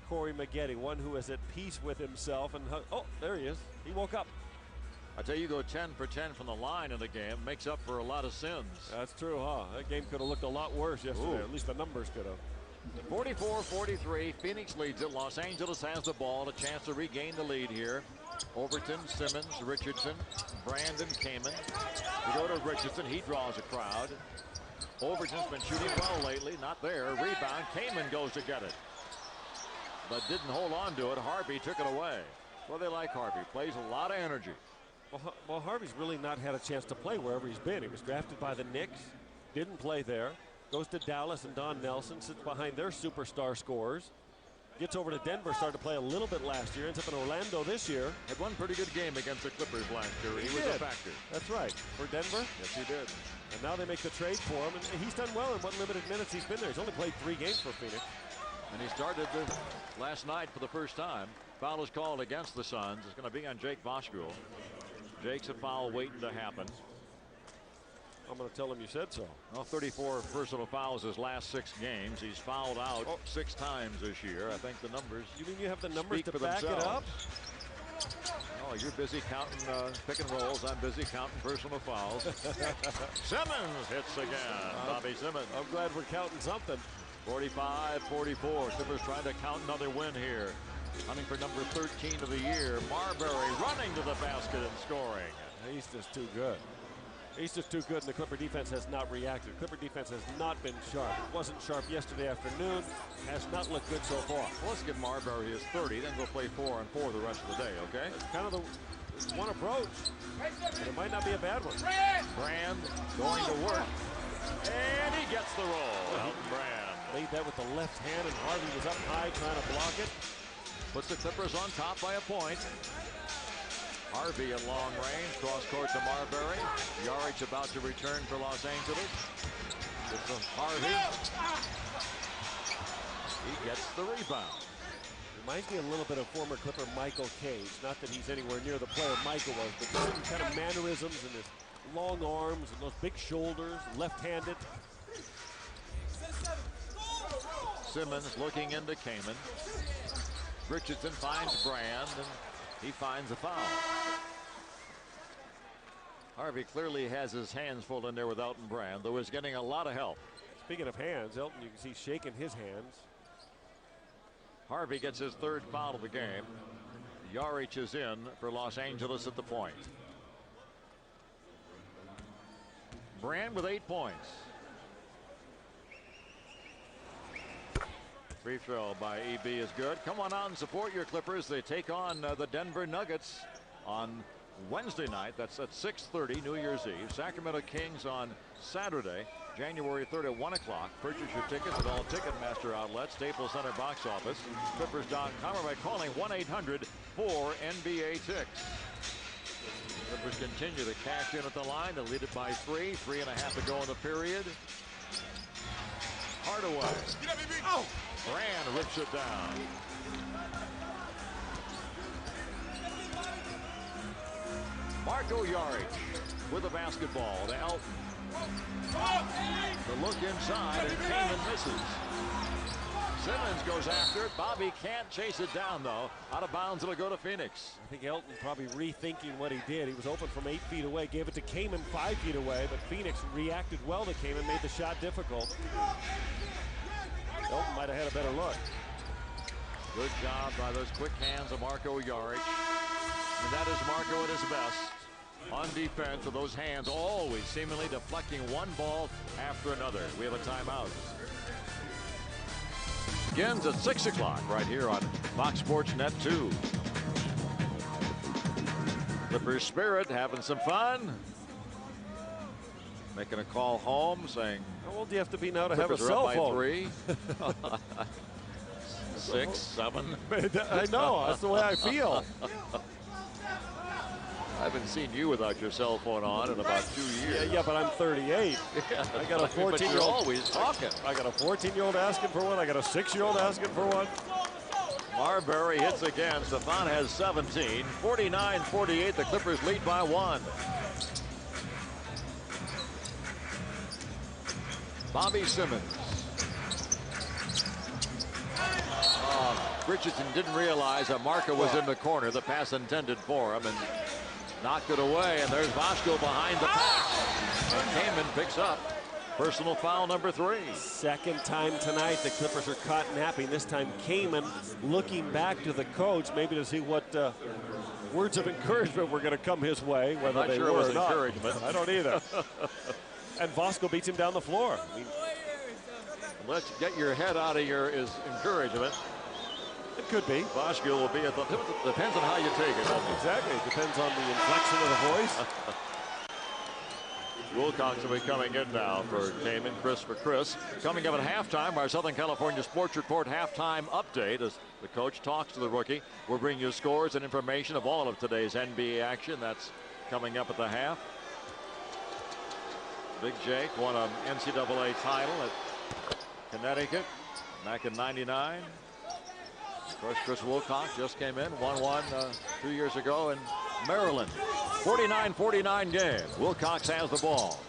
B: Corey Maggette, one who is at peace with himself. And oh, there he is. He woke up.
A: I tell you, go 10 for 10 from the line in the game. Makes up for a lot of sins.
B: That's true, huh? That game could have looked a lot worse yesterday. Ooh. At least the numbers could have.
A: 44-43. Phoenix leads it. Los Angeles has the ball. A chance to regain the lead here. Overton, Simmons, Richardson, Brandon, Kamen. We go to Richardson. He draws a crowd. Overton's been shooting well lately. Not there. Rebound. Kamen goes to get it, but didn't hold on to it. Harvey took it away. Well, they like Harvey. Plays a lot of energy.
B: Well, Harvey's really not had a chance to play wherever he's been. He was drafted by the Knicks. Didn't play there. Goes to Dallas, and Don Nelson sits behind their superstar scorers. Gets over to Denver, started to play a little bit last year, ends up in Orlando this year.
A: Had one pretty good game against the Clippers last year. He was a factor.
B: That's right. For Denver?
A: Yes, he did.
B: And now they make the trade for him, and he's done well in what limited minutes he's been there. He's only played 3 games for Phoenix.
A: And he started last night for the first time. Foul is called against the Suns. It's going to be on Jake Voskuhl. Jake's a foul waiting to happen.
B: I'm going to tell him you said so.
A: Well, 34 personal fouls his last 6 games. He's fouled out 6 times this year. I think the numbers.
B: You mean you have the numbers to
A: for
B: back
A: themselves.
B: it up?
A: Oh, you're busy counting pick and rolls. I'm busy counting personal fouls. Simmons hits again. Bobby Simmons.
B: I'm glad we're counting something.
A: 45-44. Clippers trying to count another win here. Hunting for number 13 of the year. Marbury running to the basket and scoring.
B: He's just too good. He's just too good, and the Clipper defense has not reacted. Clipper defense has not been sharp. It wasn't sharp yesterday afternoon. Has not looked good so far.
A: Well, let's give Marbury his 30, then go play 4 and 4 the rest of the day, okay?
B: It's kind of the one approach. But it might not be a bad one.
A: Brand going to work. And he gets the roll. Elton Brand.
B: Made that with the left hand, and Harvey was up high trying to block it.
A: Puts the Clippers on top by a point. Harvey at long range, cross court to Marbury. Yarich about to return for Los Angeles. It's a Harvey. He gets the rebound.
B: Reminds me a little bit of former Clipper Michael Cage. Not that he's anywhere near the player Michael was, but certain kind of mannerisms and his long arms and those big shoulders, left-handed.
A: Simmons looking into Kaman. Richardson finds Brand, and he finds a foul. Harvey clearly has his hands full in there with Elton Brand, though he's getting a lot of help.
B: Speaking of hands, Elton, you can see shaking his hands.
A: Harvey gets his 3rd foul of the game. Yarich is in for Los Angeles at the point. Brand with 8 points. Free throw by EB is good. Come on out and support your Clippers. They take on the Denver Nuggets on Wednesday night. That's at 6:30 New Year's Eve. Sacramento Kings on Saturday, January 3rd at 1 o'clock. Purchase your tickets at all Ticketmaster outlets, Staples Center box office, Clippers.com, or by calling 1-800-4NBA-TICKS. Clippers continue to cash in at the line. They lead it by 3. 3.5 to go in the period. Hardaway.
D: Oh!
A: Brand rips it down. Marco Yarich with the basketball to Elton. The look inside, and Kaman misses. Simmons goes after it. Bobby can't chase it down, though. Out of bounds, it'll go to Phoenix.
B: I think Elton probably rethinking what he did. He was open from 8 feet away, gave it to Kaman 5 feet away, but Phoenix reacted well to Kaman, made the shot difficult. Elton might have had a better look.
A: Good job by those quick hands of Marco Yarich. And that is Marco at his best. On defense with those hands always seemingly deflecting one ball after another. We have a timeout. Begins at 6 o'clock right here on Fox Sports Net 2. Clippers Spirit having some fun. Making a call home saying,
B: how old do you have to be now to
A: Clippers
B: have a cell
A: are
B: phone?
A: up by 3. 6, 7.
B: I know, that's the way I feel.
A: I haven't seen you without your cell phone on in about 2 years.
B: Yeah, but I'm 38. I got a 14-year-old.
A: But you're always talking.
B: I got a 14-year-old asking for one. I got a 6-year-old asking for one.
A: Marbury hits again. Stefan has 17. 49-48. The Clippers lead by 1. Bobby Simmons. Richardson didn't realize that Marco was in the corner. The pass intended for him, and knocked it away. And there's Voskuhl behind the pass. And Kaman picks up personal foul number 3.
B: Second time tonight the Clippers are caught napping. This time Kaman looking back to the coach, maybe to see what words of encouragement were going to come his way, whether
A: I'm not
B: they
A: sure
B: were
A: it was
B: or not.
A: encouragement.
B: I don't either. And Voskuhl beats him down the floor. I mean,
A: let's get your head out of your is encouragement.
B: It could be.
A: Voskuhl will be at the, depends on how you take it.
B: Exactly. It depends on the inflection of the voice.
A: Wilcox will be coming in now for Kamen. Chris for Chris. Coming up at halftime, our Southern California Sports Report halftime update as the coach talks to the rookie. We'll bring you scores and information of all of today's NBA action. That's coming up at the half. Big Jake won an NCAA title at Connecticut back in '99. Of course, Chris Wilcox just came in, won one 2 years ago in Maryland. 49-49 game. Wilcox has the ball.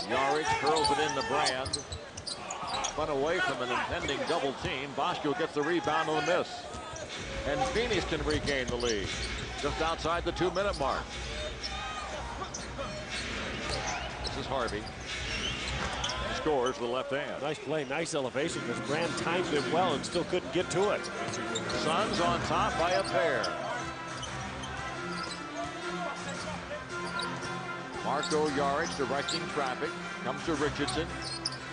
A: Yarich curls it into Brand. Spun away from an impending double team. Bosco gets the rebound on the miss. And Phoenix can regain the lead just outside the 2-minute mark. This is Harvey. Scores with the left hand.
B: Nice play, nice elevation because Brand timed it well and still couldn't get to it.
A: Suns on top by a pair. Marco Yarich directing traffic. Comes to Richardson.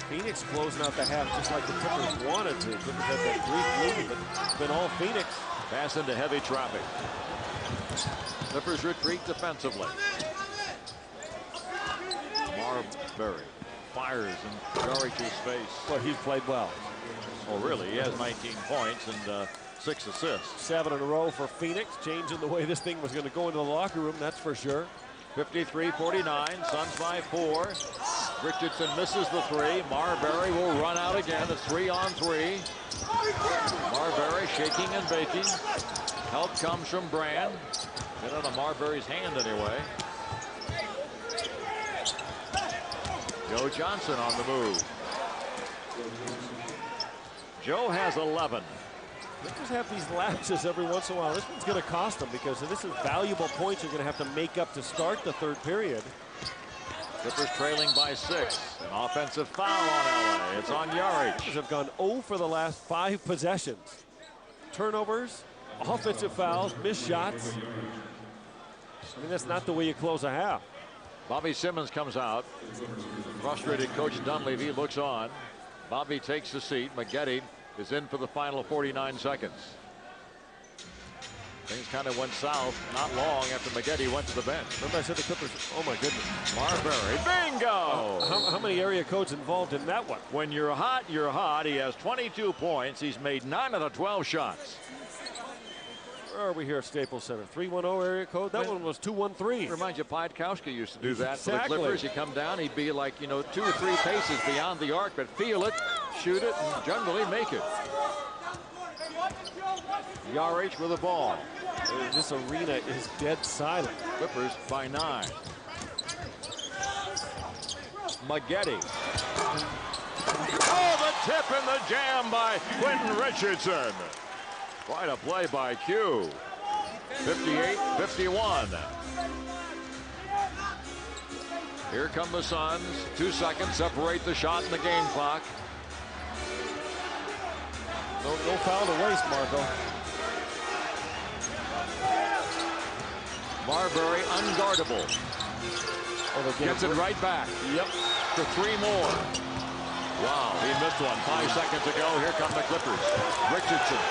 B: Phoenix closing out the half just like the Clippers wanted to. Clippers had that brief lead, but it's been all Phoenix.
A: Pass into heavy traffic. Clippers retreat defensively. Marbury fires in Yarich's face.
B: Well, he's played well.
A: Oh, really? He has 19 points and 6 assists.
B: 7 in a row for Phoenix, changing the way this thing was going to go into the locker room, that's for sure.
A: 53-49, Suns by 4. Richardson misses the 3. Marbury will run out again. It's 3-on-3. Marbury shaking and baking. Help comes from Brand. Get out of Marbury's hand anyway. Joe Johnson on the move. Joe has 11.
B: Clippers have these lapses every once in a while. This one's going to cost them because this is valuable points you're going to have to make up to start the third period.
A: Clippers trailing by 6. An offensive foul on LA. It's on Yarich.
B: Clippers have gone 0 for the last 5 possessions. Turnovers, offensive fouls, missed shots. I mean, that's not the way you close a half.
A: Bobby Simmons comes out. Frustrated coach Dunleavy looks on. Bobby takes the seat. Maggette is in for the final 49 seconds. Things kind of went south not long after Maggette went to the bench.
B: Remember I said the Clippers, oh my goodness.
A: Marbury, bingo!
B: How many area codes involved in that one?
A: When you're hot, you're hot. He has 22 points. He's made 9 out of 12 shots.
B: Where are we here at Staples Center? 310 area code? That one was 213.
A: Reminds you, Piatkowski used to do that
B: Exactly.
A: for the Clippers. You come down, he'd be like, 2 or 3 paces beyond the arc, but feel it, shoot it, and generally make it. Yarich with the ball.
B: This arena is dead silent.
A: Clippers by 9. Maggette. Oh, the tip and the jam by Quentin Richardson. Quite a play by Q. 58-51. Here come the Suns. 2 seconds separate the shot in the game clock.
B: No foul to waste, Marco.
A: Marbury unguardable.
B: Oh,
A: gets it right back.
B: Yep.
A: For 3 more. Wow, he missed one 5 seconds ago. Here come the Clippers. Richardson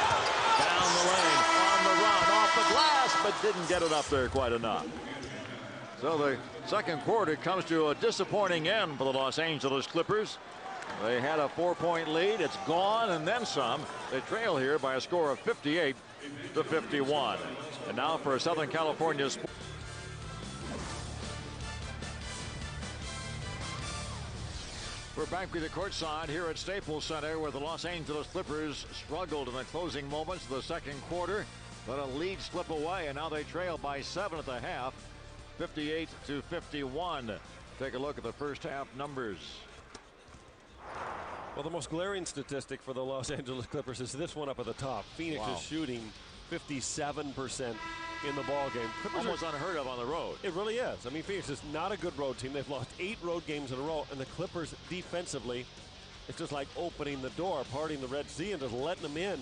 A: down the lane, on the run, off the glass, but didn't get it up there quite enough. So the second quarter comes to a disappointing end for the Los Angeles Clippers. They had a 4-point lead. It's gone and then some. They trail here by a score of 58-51. And now for a Southern California Sports. We're back with the courtside here at Staples Center, where the Los Angeles Clippers struggled in the closing moments of the second quarter. Let a lead slip away, and now they trail by 7 at the half, 58-51. Take a look at the first half numbers.
B: Well, the most glaring statistic for the Los Angeles Clippers is this one up at the top. Phoenix is shooting 57% in the ball game. Clippers
A: almost unheard of on the road.
B: It really is. I mean, Phoenix is not a good road team. They've lost 8 road games in a row, and the Clippers defensively, it's just like opening the door, parting the Red Sea, and just letting them in.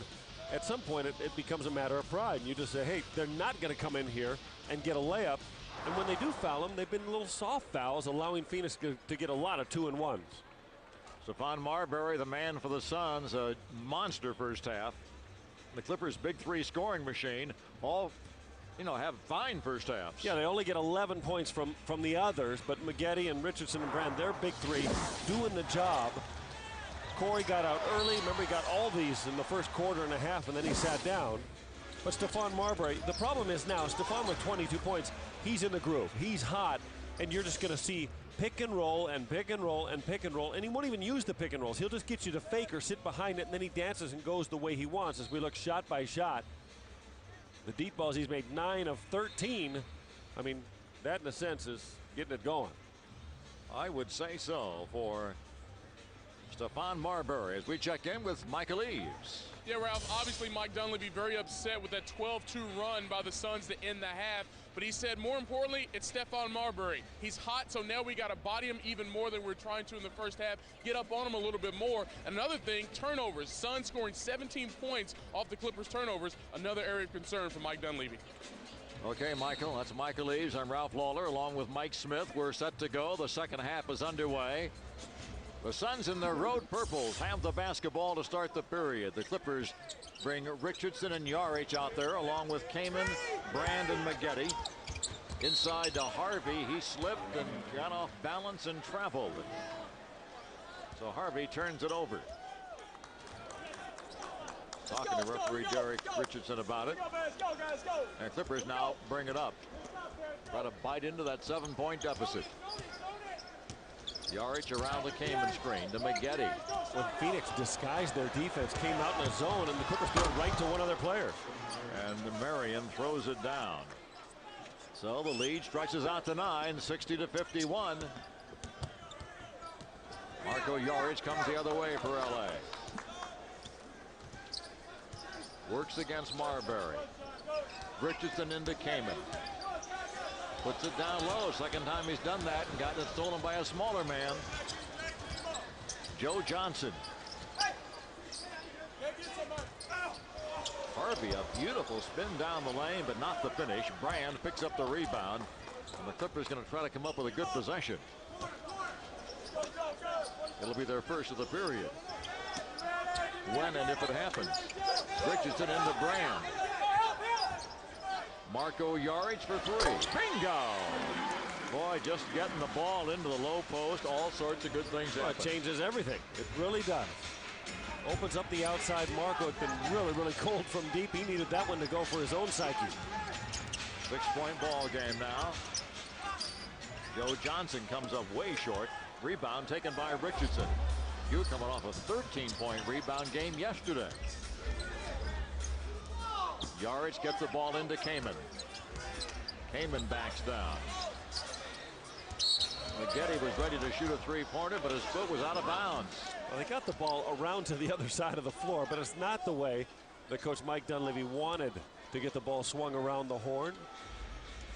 B: At some point, it becomes a matter of pride. You just say, hey, they're not going to come in here and get a layup. And when they do foul them, they've been little soft fouls, allowing Phoenix to get a lot of 2-and-1s.
A: Stephon Marbury, the man for the Suns, a monster first half. The Clippers' big 3 scoring machine, all have fine first halves.
B: Yeah, they only get 11 points from the others, but Maggette and Richardson and Brand, their big three, doing the job. Corey got out early. Remember, he got all these in the first quarter and a half, and then he sat down. But Stephon Marbury, the problem is now, Stephon with 22 points, he's in the groove. He's hot, and you're just going to see pick and roll and pick and roll and pick and roll, and he won't even use the pick and rolls. He'll just get you to fake or sit behind it, and then he dances and goes the way he wants as we look shot by shot. The deep balls, he's made 9 of 13. I mean, that in a sense is getting it going.
A: I would say so for Stephon Marbury as we check in with Michael Eaves.
C: Yeah, Ralph, obviously Mike Dunleavy very upset with that 12-2 run by the Suns to end the half. But he said, more importantly, it's Stephon Marbury. He's hot, so now we got to body him even more than we were trying to in the first half, get up on him a little bit more. And another thing, turnovers. Suns scoring 17 points off the Clippers' turnovers, another area of concern for Mike Dunleavy.
A: Okay, Michael, that's Michael Eaves. I'm Ralph Lawler along with Mike Smith. We're set to go. The second half is underway. The Suns in their road purples have the basketball to start the period. The Clippers bring Richardson and Yarich out there along with Kaman, Brand, and Maggette. Inside to Harvey. He slipped and got off balance and traveled. So Harvey turns it over. Talking to referee Derek Richardson about it. And Clippers now bring it up. Try to bite into that 7-point deficit. Yarich around the Kaman screen to Maggette.
B: When Phoenix disguised their defense, came out in a zone, and the Clippers threw it right to one of their players.
A: And Marion throws it down. So the lead stretches out to 9, 60-51. Marco Yarich comes the other way for LA. Works against Marbury. Richardson into Kaman. Puts it down low. Second time he's done that and gotten it stolen by a smaller man. Joe Johnson. Harvey, a beautiful spin down the lane, but not the finish. Brand picks up the rebound, and the Clippers going to try to come up with a good possession. It'll be their first of the period. When and if it happens. Richardson into Brand. Marco Yarich for 3. Bingo! Boy, just getting the ball into the low post, all sorts of good things happen.
B: It changes everything. It really does. Opens up the outside. Marco had been really, really cold from deep. He needed that one to go for his own psyche.
A: 6-point ball game now. Joe Johnson comes up way short. Rebound taken by Richardson. You coming off a 13-point rebound game yesterday. Yarich gets the ball into Kaman. Kaman backs down. Maggette was ready to shoot a three-pointer, but his foot was out of bounds.
B: Well, they got the ball around to the other side of the floor, but it's not the way that Coach Mike Dunleavy wanted to get the ball swung around the horn.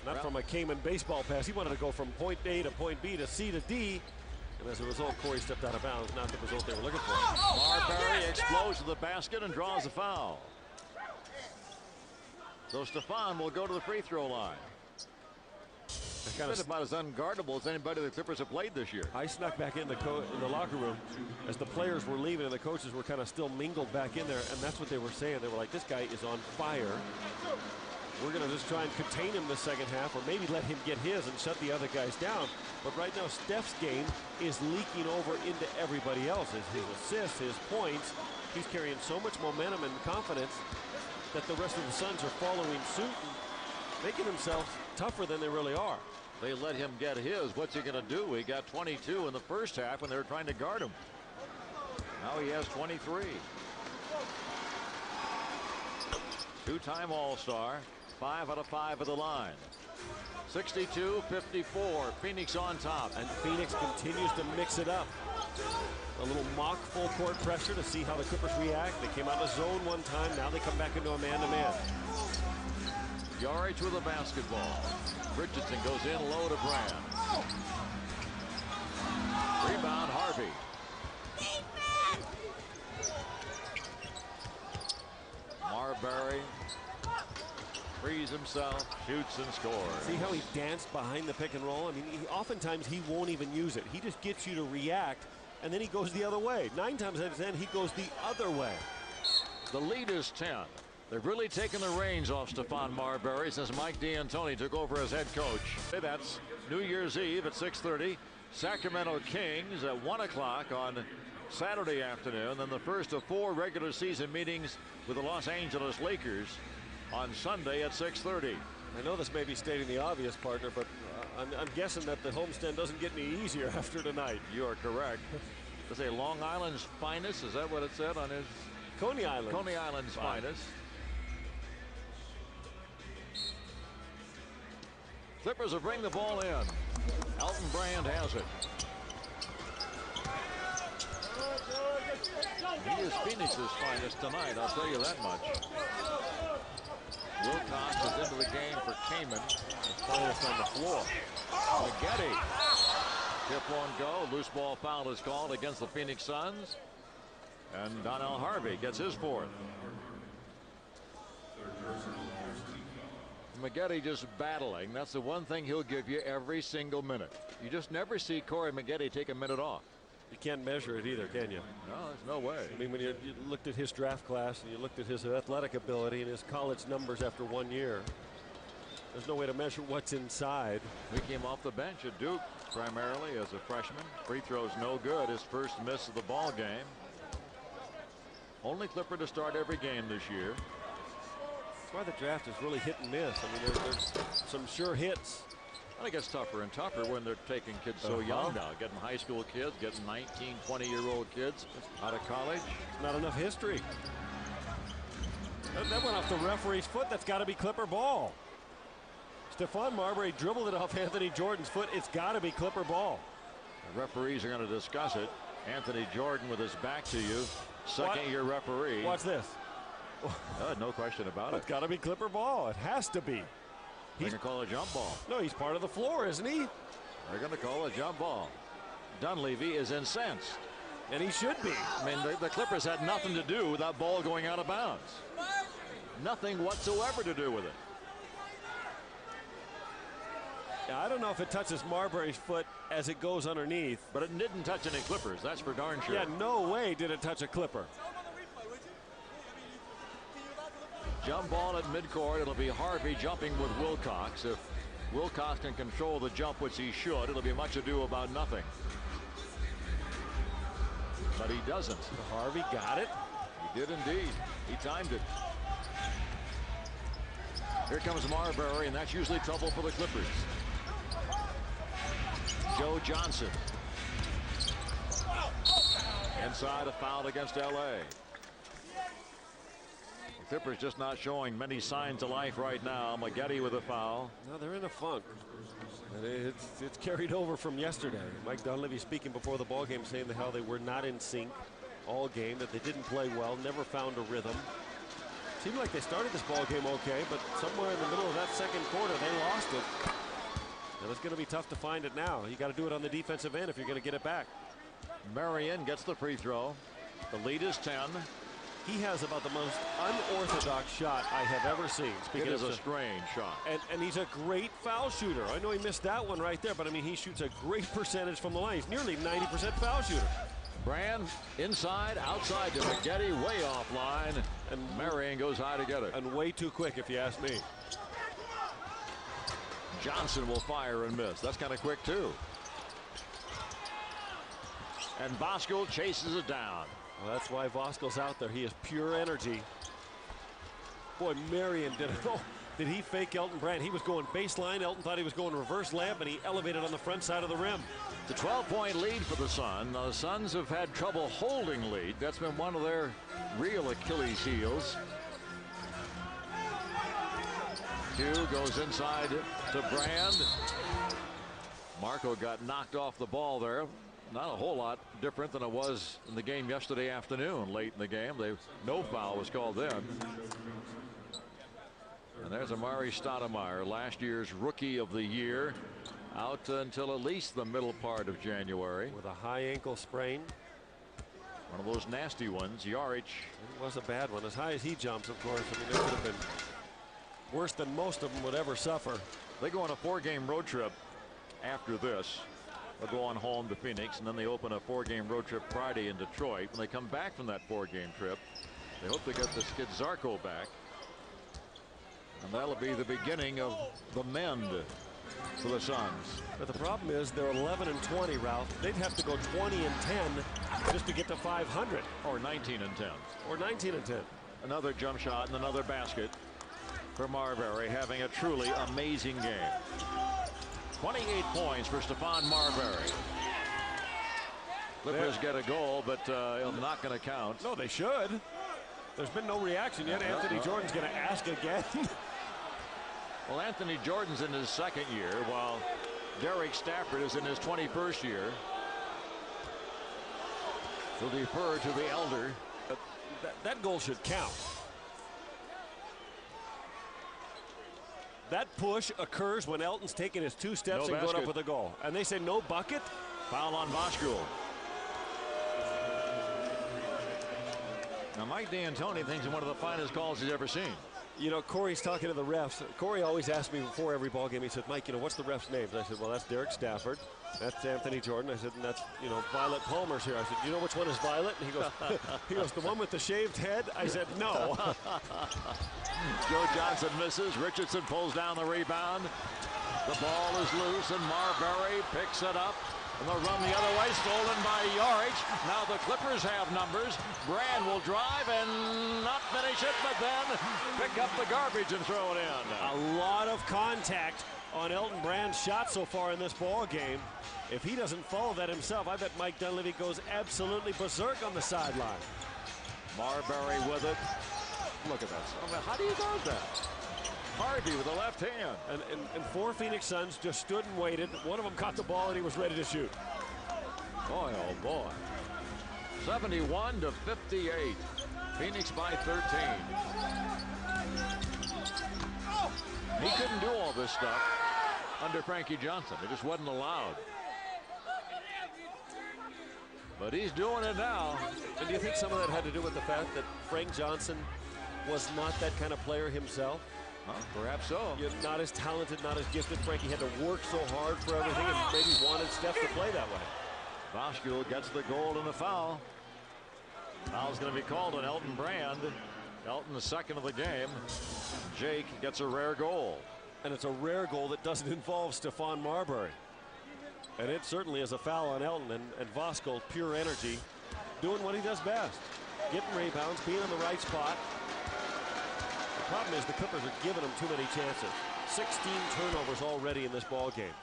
B: Not from a Kaman baseball pass. He wanted to go from point A to point B to C to D. And as a result, Corey stepped out of bounds. Not the result they were looking for.
A: Marbury explodes to the basket and draws a foul. So Stephon will go to the free throw line. That's about as unguardable as anybody the Clippers have played this year.
B: I snuck back in the locker room as the players were leaving and the coaches were kind of still mingled back in there, and that's what they were saying. They were like, this guy is on fire. We're going to just try and contain him the second half, or maybe let him get his and shut the other guys down. But right now, Steph's game is leaking over into everybody else's. His assists, his points. He's carrying so much momentum and confidence that the rest of the Suns are following suit and making themselves tougher than they really are.
A: They let him get his. What's he going to do? He got 22 in the first half when they were trying to guard him. Now he has 23. Two-time All-Star. 5 out of 5 at the line. 62-54. Phoenix on top.
B: And Phoenix continues to mix it up. A little mock full court pressure to see how the Clippers react. They came out of zone one time. Now they come back into a man-to-man.
A: Yarich with the basketball. Richardson goes in low to Brand. Rebound Harvey. Marbury frees himself, shoots and scores.
B: See how he danced behind the pick and roll? I mean, oftentimes he won't even use it. He just gets you to react, and then he goes the other way. 9 times out of 10, he goes the other way.
A: The lead is 10. They've really taken the reins off Stephon Marbury since Mike D'Antoni took over as head coach. That's New Year's Eve at 6:30. Sacramento Kings at 1 o'clock on Saturday afternoon. Then the first of 4 regular season meetings with the Los Angeles Lakers on Sunday at 6:30.
B: I know this may be stating the obvious, partner, but I'm guessing that the homestand doesn't get any easier after tonight.
A: You are correct. Does say Long Island's finest? Is that what it said on his?
B: Coney Island.
A: Coney Island's finest. Clippers will bring the ball in. Elton Brand has it. He is Phoenix's finest tonight, I'll tell you that much. Wilcox is into the game for Kaman. The finest on the floor. Maggette. Tip won't go. Loose ball foul is called against the Phoenix Suns. And Donnell Harvey gets his 4th. Maggette just battling. That's the one thing he'll give you every single minute. You just never see Corey Maggette take a minute off.
B: You can't measure it either, can you?
A: No, there's no way.
B: I mean, when you looked at his draft class and you looked at his athletic ability and his college numbers after 1 year, there's no way to measure what's inside.
A: He came off the bench at Duke primarily as a freshman. Free throws no good. His first miss of the ball game. Only Clipper to start every game this year.
B: That's why the draft is really hit and miss. I mean, there's some sure hits.
A: I think it's tougher and tougher when they're taking kids so young now, getting high school kids, getting 19, 20-year-old kids out of college.
B: Not enough history. That went off the referee's foot. That's got to be Clipper ball. Stephon Marbury dribbled it off Anthony Jordan's foot. It's got to be Clipper ball.
A: The referees are going to discuss it. Anthony Jordan with his back to you, second-year referee.
B: Watch this.
A: No question about it.
B: It's got to be Clipper ball. It has to be.
A: He's going to call a jump ball.
B: No, he's part of the floor, isn't he?
A: They're going to call a jump ball. Dunleavy is incensed.
B: And he should be.
A: I mean, the Clippers had nothing to do with that ball going out of bounds. Nothing whatsoever to do with it.
B: Yeah, I don't know if it touches Marbury's foot as it goes underneath.
A: But it didn't touch any Clippers. That's for darn sure.
B: Yeah, no way did it touch a Clipper.
A: Jump ball at midcourt. It'll be Harvey jumping with Wilcox. If Wilcox can control the jump, which he should, it'll be much ado about nothing. But he doesn't.
B: Harvey got it.
A: He did indeed. He timed it. Here comes Marbury, and that's usually trouble for the Clippers. Joe Johnson. Inside, a foul against LA. The Clippers just not showing many signs of life right now. Maggette with a foul.
B: No, they're in a funk. And it's carried over from yesterday. Mike Dunleavy speaking before the ball game, saying how they were not in sync all game, that they didn't play well, never found a rhythm. Seemed like they started this ball game okay, but somewhere in the middle of that second quarter, they lost it. And it's going to be tough to find it now. You got to do it on the defensive end if you're going to get it back.
A: Marion gets the free throw. The lead is 10.
B: He has about the most unorthodox shot I have ever seen.
A: It is a strange shot.
B: And he's a great foul shooter. I know he missed that one right there, but I mean, he shoots a great percentage from the line. He's nearly 90% foul shooter.
A: Brand inside, outside to Maggette, way offline, and Marion goes high to get it.
B: And way too quick, if you ask me.
A: Johnson will fire and miss. That's kind of quick, too. And Voskuhl chases it down.
B: Well, that's why Voskuhl's out there. He is pure energy. Boy, Marion did it. Oh, did he fake Elton Brand? He was going baseline. Elton thought he was going reverse layup, and he elevated on the front side of the rim.
A: The 12-point lead for the Suns. Now, the Suns have had trouble holding lead. That's been one of their real Achilles heels. Hugh goes inside to Brand. Marco got knocked off the ball there. Not a whole lot different than it was in the game yesterday afternoon. Late in the game, no foul was called then. And there's Amari Stoudemire, last year's Rookie of the Year, out until at least the middle part of January
B: with a high ankle sprain.
A: One of those nasty ones. Yarich.
B: It was a bad one. As high as he jumps, of course. I mean, it would have been worse than most of them would ever suffer.
A: They go on a 4-game road trip after this. They'll go on home to Phoenix, and then they open a 4-game road trip Friday in Detroit. When they come back from that 4-game trip, they hope to get this kid Zarko back. And that'll be the beginning of the mend for the Suns.
B: But the problem is they're 11 and 20, Ralph. They'd have to go 20 and 10 just to get to 500.
A: Or 19 and 10.
B: Or 19 and 10.
A: Another jump shot and another basket for Marbury, having a truly amazing game. 28 points for Stephon Marbury. Clippers get a goal, but not going to count.
B: No, they should. There's been no reaction yet. Anthony Jordan's going to ask again.
A: Well, Anthony Jordan's in his second year, while Derek Stafford is in his 21st year. He'll defer to the elder.
B: That goal should count. That push occurs when Elton's taking his 2 steps and going up with a goal. And they say no bucket.
A: Foul on Voskuhl. Now, Mike D'Antoni thinks it's one of the finest calls he's ever seen.
B: You know, Corey's talking to the refs. Corey always asks me before every ball game, he said, Mike, you know, what's the ref's names? I said, well, that's Derek Stafford. That's Anthony Jordan. I said, and that's, you know, Violet Palmer's here. I said, you know which one is Violet? And he goes, the one with the shaved head? I said, no.
A: Joe Johnson misses. Richardson pulls down the rebound. The ball is loose, and Marbury picks it up. And they'll run the other way, stolen by Yarich. Now the Clippers have numbers. Brand will drive and not finish it, but then pick up the garbage and throw it in.
B: A lot of contact on Elton Brand's shot so far in this ball game. If he doesn't follow that himself, I bet Mike Dunleavy goes absolutely berserk on the sideline.
A: Marbury with it. Look at that. I mean, how do you guard that? Harvey with the left hand.
B: And 4 Phoenix Suns just stood and waited. One of them caught the ball and he was ready to shoot.
A: Boy, oh boy. 71 to 58. Phoenix by 13. He couldn't do all this stuff under Frankie Johnson. It just wasn't allowed. But he's doing it now.
B: And do you think some of that had to do with the fact that Frank Johnson was not that kind of player himself?
A: Perhaps so.
B: You're not as talented, not as gifted. Frankie had to work so hard for everything and maybe wanted Steph to play that way.
A: Voskuhl gets the goal and the foul. Foul's going to be called on Elton Brand. Elton, the second of the game. Jake gets a rare goal.
B: And it's a rare goal that doesn't involve Stephon Marbury. And it certainly is a foul on Elton, and Voskuhl, pure energy, doing what he does best. Getting rebounds, being in the right spot. The problem is the Clippers are giving him too many chances. 16 turnovers already in this ball game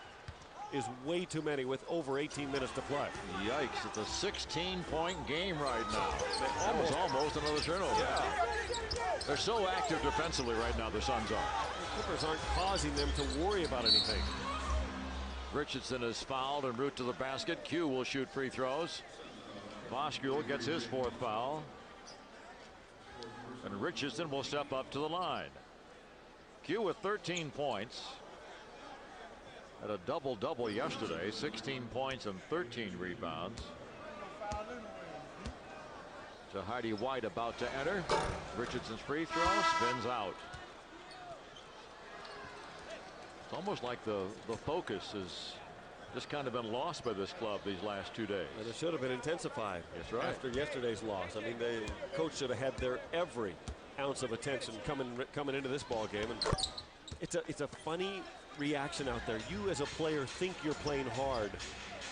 B: is way too many with over 18 minutes to play.
A: Yikes, it's a 16-point game right now. That was almost another turnover.
B: Yeah.
A: They're so active defensively right now, the Suns are.
B: The Clippers aren't causing them to worry about anything.
A: Richardson is fouled en route to the basket. Q will shoot free throws. Voskuhl gets his 4th foul. And Richardson will step up to the line. Q with 13 points. Had a double-double yesterday. 16 points and 13 rebounds. To Heidi White about to enter. Richardson's free throw spins out. It's almost like the focus has just kind of been lost by this club these last 2 days.
B: And it should have been intensified.
A: That's right.
B: After yesterday's loss. I mean, the coach should have had their every ounce of attention coming into this ball game. And it's a funny reaction out there. You as a player think you're playing hard,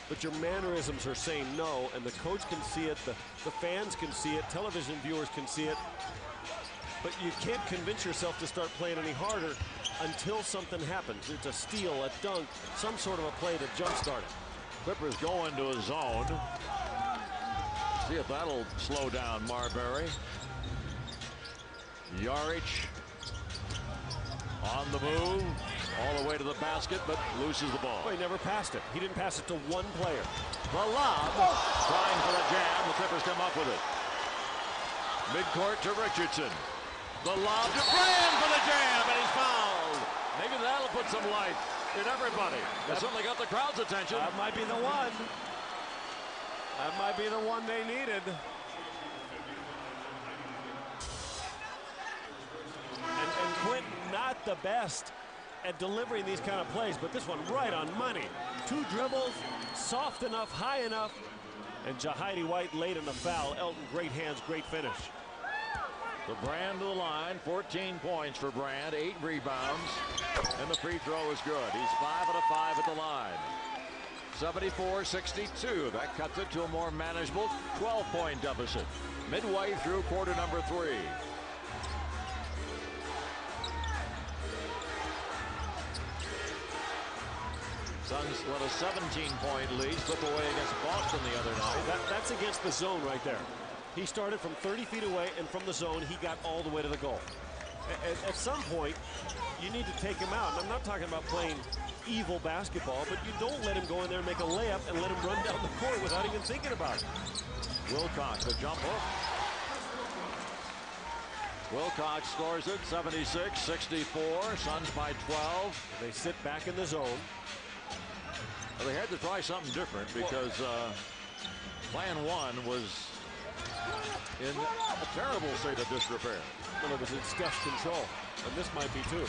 B: but your mannerisms are saying no, and the coach can see it, the fans can see it, television viewers can see it. But you can't convince yourself to start playing any harder until something happens. It's a steal, a dunk, some sort of a play to jumpstart it.
A: Clippers go into a zone. See if that'll slow down Marbury. Yarich on the move, all the way to the basket, but loses the ball.
B: Well, he never passed it. He didn't pass it to one player.
A: The lob, trying for the jam. The Clippers come up with it. Midcourt to Richardson. The lob to Brand for the jam, and he's fouled. Maybe that'll put some light in everybody. They certainly got the crowd's attention.
B: That might be the one. That might be the one they needed. And Quentin, not the best at delivering these kind of plays, but this one right on money. 2 dribbles, soft enough, high enough, and Jahidi White late in the foul. Elton, great hands, great finish.
A: The Brand to the line, 14 points for Brand, 8 rebounds, and the free throw is good. He's 5 out of 5 at the line. 74-62. That cuts it to a more manageable 12-point deficit. Midway through quarter number 3. Suns let a 17-point lead slip away against Boston the other night.
B: That's against the zone right there. He started from 30 feet away, and from the zone, he got all the way to the goal. At some point, you need to take him out. And I'm not talking about playing evil basketball, but you don't let him go in there and make a layup and let him run down the court without even thinking about it.
A: Wilcox, a jumper. Wilcox scores it, 76-64. Suns by 12.
B: They sit back in the zone.
A: Well, they had to try something different because plan 1 was in a terrible state of disrepair.
B: Well, it was in Steph's control, and this might be too.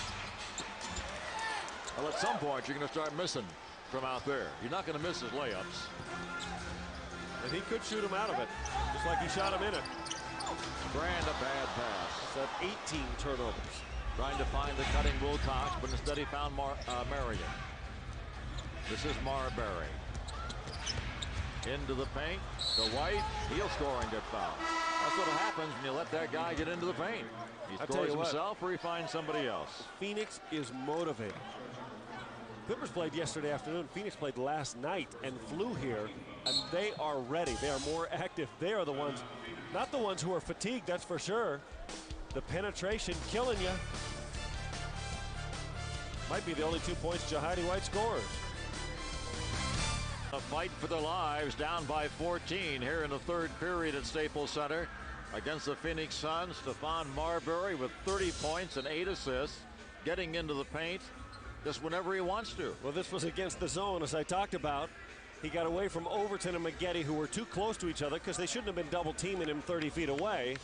A: Well, at some point, you're going to start missing from out there. You're not going to miss his layups.
B: And he could shoot him out of it, just like he shot him in it.
A: Brand, a bad pass.
B: That's 18 turnovers.
A: Trying to find the cutting Wilcox, but instead he found Marion. This is Marbury. Into the paint. To White. He'll score and get fouled. That's what happens when you let that guy get into the paint. He scores himself or he finds somebody else.
B: Phoenix is motivated. Clippers played yesterday afternoon. Phoenix played last night and flew here, and they are ready. They are more active. They are the ones, not the ones who are fatigued, that's for sure. The penetration killing you. Might be the only 2 points Jahidi White scores.
A: A fight for their lives, down by 14 here in the third period at Staples Center against the Phoenix Suns. Stephon Marbury with 30 points and 8 assists, getting into the paint just whenever he wants to.
B: Well, this was against the zone, as I talked about. He got away from Overton and Maggette, who were too close to each other because they shouldn't have been double teaming him 30 feet away.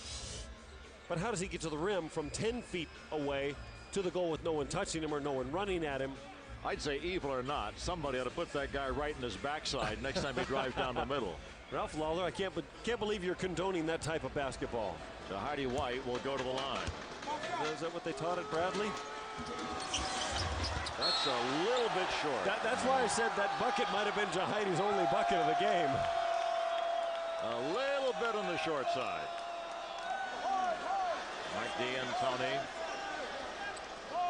B: But how does he get to the rim from 10 feet away to the goal with no one touching him or no one running at him?
A: I'd say evil or not, somebody ought to put that guy right in his backside next time he drives down the middle.
B: Ralph Lawler, I can't believe you're condoning that type of basketball.
A: Jahidi White will go to the line.
B: Is that what they taught at Bradley?
A: That's a little bit short.
B: That's why I said that bucket might have been Jahidi's only bucket of the game.
A: A little bit on the short side. Mike D'Antoni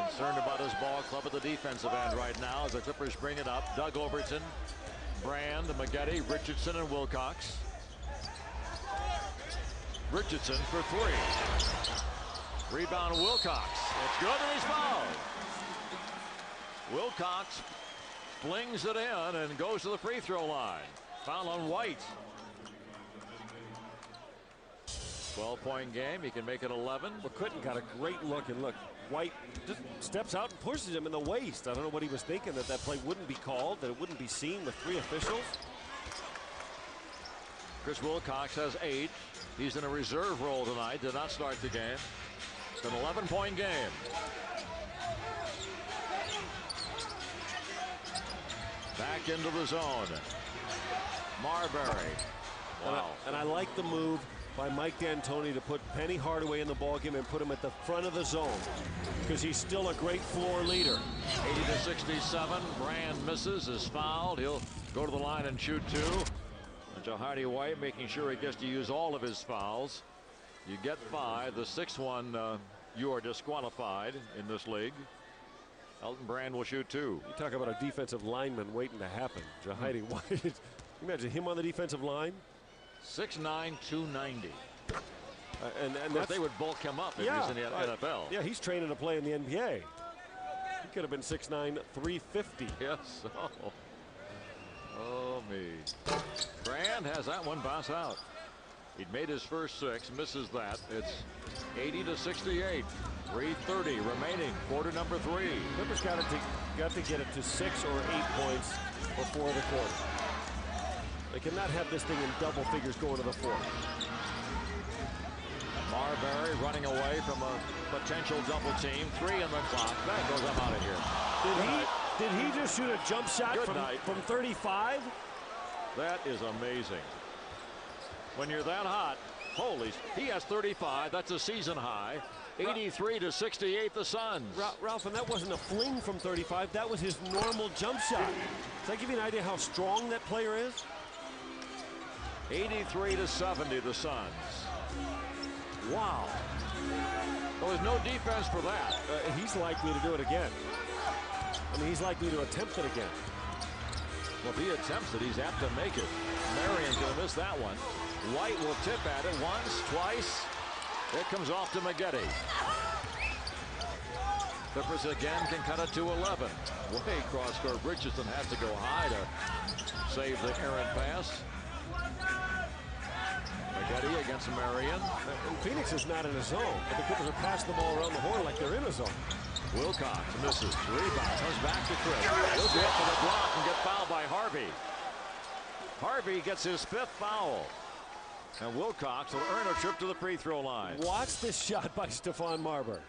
A: concerned about his ball club at the defensive end right now as the Clippers bring it up. Doug Overton, Brand, Maggette, Richardson, and Wilcox. Richardson for 3. Rebound Wilcox. It's good and he's fouled. Wilcox flings it in and goes to the free throw line. Foul on White. 12-point game. He can make it 11.
B: Well, Quinton got a great look, and look, White just steps out and pushes him in the waist. I don't know what he was thinking, that play wouldn't be called, that it wouldn't be seen with 3 officials.
A: Chris Wilcox has 8. He's in a reserve role tonight. Did not start the game. It's an 11-point game. Back into the zone. Marbury. Wow.
B: And I like the move by Mike D'Antoni to put Penny Hardaway in the ballgame and put him at the front of the zone because he's still a great floor leader.
A: 80-67. Brand misses, is fouled. He'll go to the line and shoot 2. And Jahidi White making sure he gets to use all of his fouls. You get 5. The 6th one, you are disqualified in this league. Elton Brand will shoot 2.
B: You talk about a defensive lineman waiting to happen. Jahidi White. Imagine him on the defensive line.
A: 6'9", 290.
B: And
A: they would bulk him up if he was in the NFL.
B: Yeah, he's training to play in the NBA. He could have been 6'9", 350.
A: Yes. Oh, me. Brand has that one bounce out. He'd made his first 6, misses that. It's 80-68. 3:30 remaining, quarter number 3.
B: Clippers got to get it to 6 or 8 points before the quarter. They cannot have this thing in double figures going to the 4th.
A: Marbury running away from a potential double team. 3 in the clock. That goes up out of here.
B: Did he just shoot a jump shot from 35?
A: That is amazing. When you're that hot, Holy, he has 35. That's a season high. 83-68 the Suns.
B: Ralph, and that wasn't a fling from 35. That was his normal jump shot. Does that give you an idea how strong that player is?
A: 83-70 the Suns.
B: Wow.
A: There was no defense for that.
B: He's likely to do it again. I mean, he's likely to attempt it again.
A: Well, if he attempts it, he's apt to make it. Marion's going to miss that one. White will tip at it once, twice. It comes off to Maggette. Clippers again can cut it to 11. Way cross court. Richardson has to go high to save the errant pass. Maggette against Marion.
B: And Phoenix is not in a zone, but the Clippers are passing the ball around the horn like they're in a zone.
A: Wilcox misses. Rebound. Comes back to Chris. He'll go up for the block and get fouled by Harvey. Harvey gets his 5th foul. And Wilcox will earn a trip to the free throw line.
B: Watch this shot by Stephon Marbury.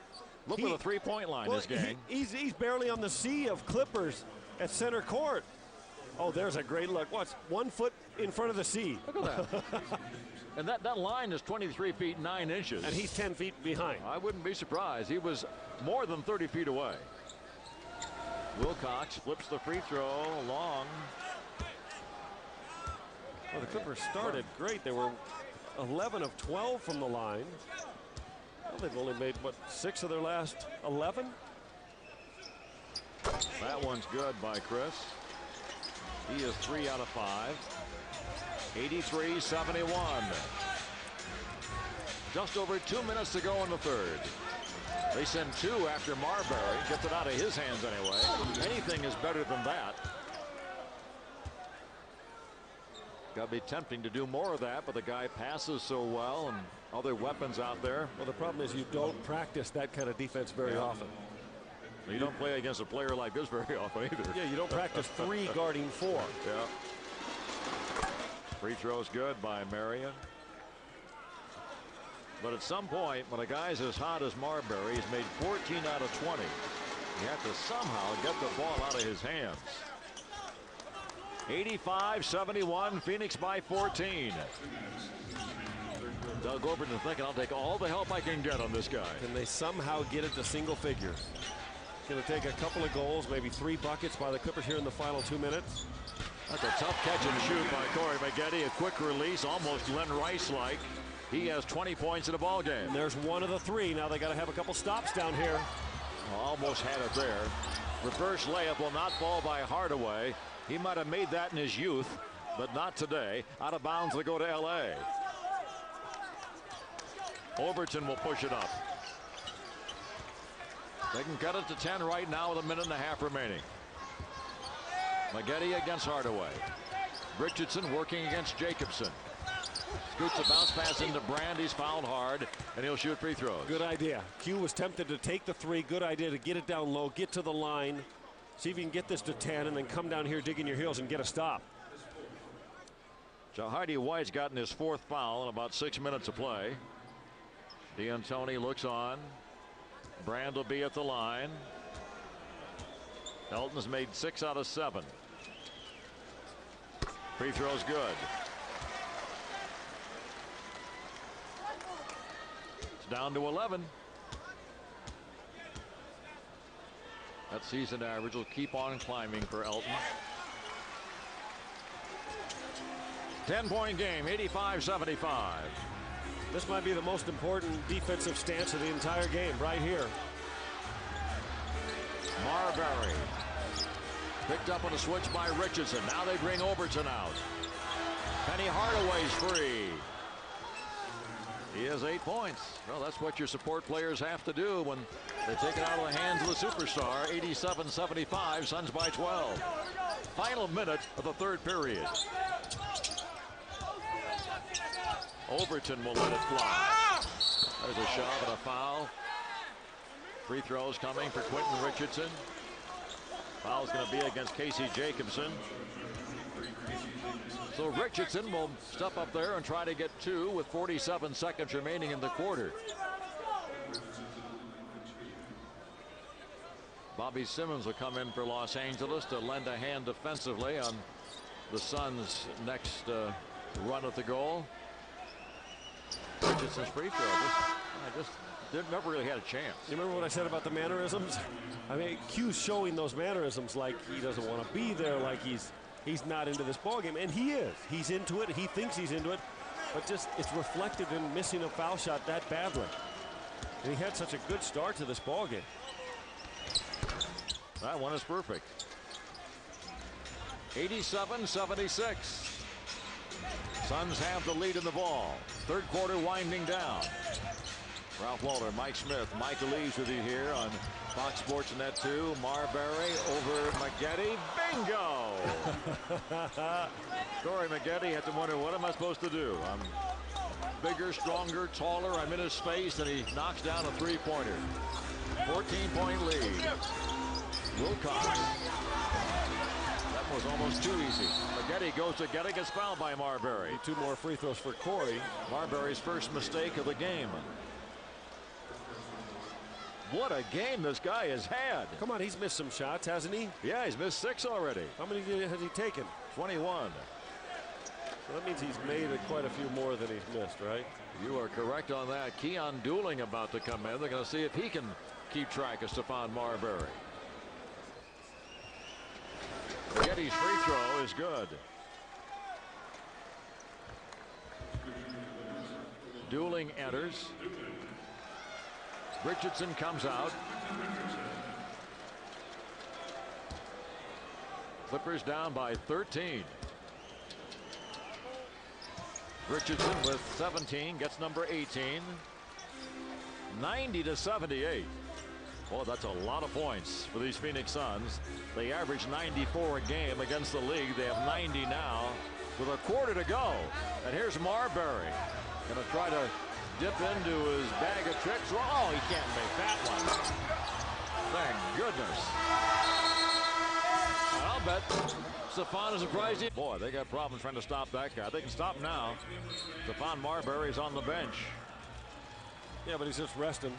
A: Look for the three-point line this game.
B: He's barely on the sea of Clippers at center court. Oh, there's a great look. Watch, 1 foot in front of the sea.
A: Look at that. And that line is 23 feet 9 inches.
B: And he's 10 feet behind.
A: I wouldn't be surprised. He was more than 30 feet away. Wilcox flips the free throw long.
B: Well, the Clippers started great. They were 11 of 12 from the line. Well, they've only made, what, 6 of their last 11?
A: That one's good by Chris. He is 3 out of 5. 83-71. Just over 2 minutes to go in the third. They send 2 after Marbury. Gets it out of his hands anyway. Anything is better than that. Got to be tempting to do more of that, but the guy passes so well and other weapons out there.
B: Well, the problem is you don't practice that kind of defense very often.
A: You don't play against a player like this very often either.
B: Yeah, you don't practice 3 guarding 4.
A: Yeah. Free throw's good by Marion. But at some point, when a guy's as hot as Marbury, he's made 14 out of 20. You have to somehow get the ball out of his hands. 85-71, Phoenix by 14. Doug Overton thinking, I'll take all the help I can get on this guy.
B: Can they somehow get it to single figures? It's going to take a couple of goals, maybe 3 buckets by the Clippers here in the final 2 minutes.
A: That's a tough catch and shoot by Corey Maggette. A quick release, almost Len Rice-like. He has 20 points in the ball game.
B: And there's 1 of the 3. Now they got to have a couple stops down here.
A: Almost had it there. Reverse layup will not fall by Hardaway. He might have made that in his youth, but not today. Out of bounds to go to L.A. Overton will push it up. They can cut it to 10 right now with 1.5 minutes remaining. Maggette against Hardaway. Richardson working against Jacobson. Scoots a bounce pass into Brand. He's fouled hard, and he'll shoot free throws.
B: Good idea. Q was tempted to take the 3. Good idea to get it down low, get to the line, see if you can get this to 10, and then come down here digging your heels and get a stop.
A: Jahidi White's gotten his 4th foul in about 6 minutes of play. D'Antoni looks on. Brand will be at the line. Elton's made 6 out of 7. Free throw's good. It's down to 11. That season average will keep on climbing for Elton. 10-point game, 85-75.
B: This might be the most important defensive stance of the entire game right here.
A: Marbury picked up on a switch by Richardson. Now they bring Overton out. Penny Hardaway's free. He has 8 points. Well, that's what your support players have to do when they take it out of the hands of the superstar. 87-75, Suns by 12. Final minute of the third period. Overton will let it fly. There's a shove and a foul. Free throws coming for Quentin Richardson. Foul's going to be against Casey Jacobson. So Richardson will step up there and try to get 2 with 47 seconds remaining in the quarter. Bobby Simmons will come in for Los Angeles to lend a hand defensively on the Suns' next run at the goal. Richardson's free throw. I just never really had a chance.
B: You remember what I said about the mannerisms? I mean, Q's showing those mannerisms like he doesn't want to be there, like he's not into this ballgame, and he is. He's into it. He thinks he's into it, but just it's reflected in missing a foul shot that badly. And he had such a good start to this ballgame.
A: That one is perfect. 87-76. Suns have the lead in the ball. Third quarter winding down. Ralph Walter, Mike Smith, Michael Lees with you here on Fox Sports Net 2. Marbury over Maggette. Bingo! Corey Maggette had to wonder, what am I supposed to do? I'm bigger, stronger, taller. I'm in his space, and he knocks down a three-pointer. 14-point lead. Wilcox. That was almost too easy. Maggette goes to get it, gets fouled by Marbury.
B: 2 more free throws for Corey.
A: Marbury's first mistake of the game. What a game this guy has had.
B: Come on, he's missed some shots, hasn't he?
A: Yeah, he's missed 6 already.
B: How many has he taken?
A: 21.
B: So that means he's made quite a few more than he's missed, right?
A: You are correct on that. Keon Dooling about to come in. They're going to see if he can keep track of Stephon Marbury. Getty's free throw is good. Dooling enters. Richardson comes out. Clippers down by 13. Richardson with 17 gets number 18. 90-78. Boy, that's a lot of points for these Phoenix Suns. They average 94 a game against the league. They have 90 now with a quarter to go. And here's Marbury. Going to try to dip into his bag of tricks. Oh, he can't make that one. Thank goodness. I'll bet Stephon is surprised. Boy, they got problems trying to stop that guy. They can stop now. Stephon Marbury's on the bench.
B: Yeah, but he's just resting.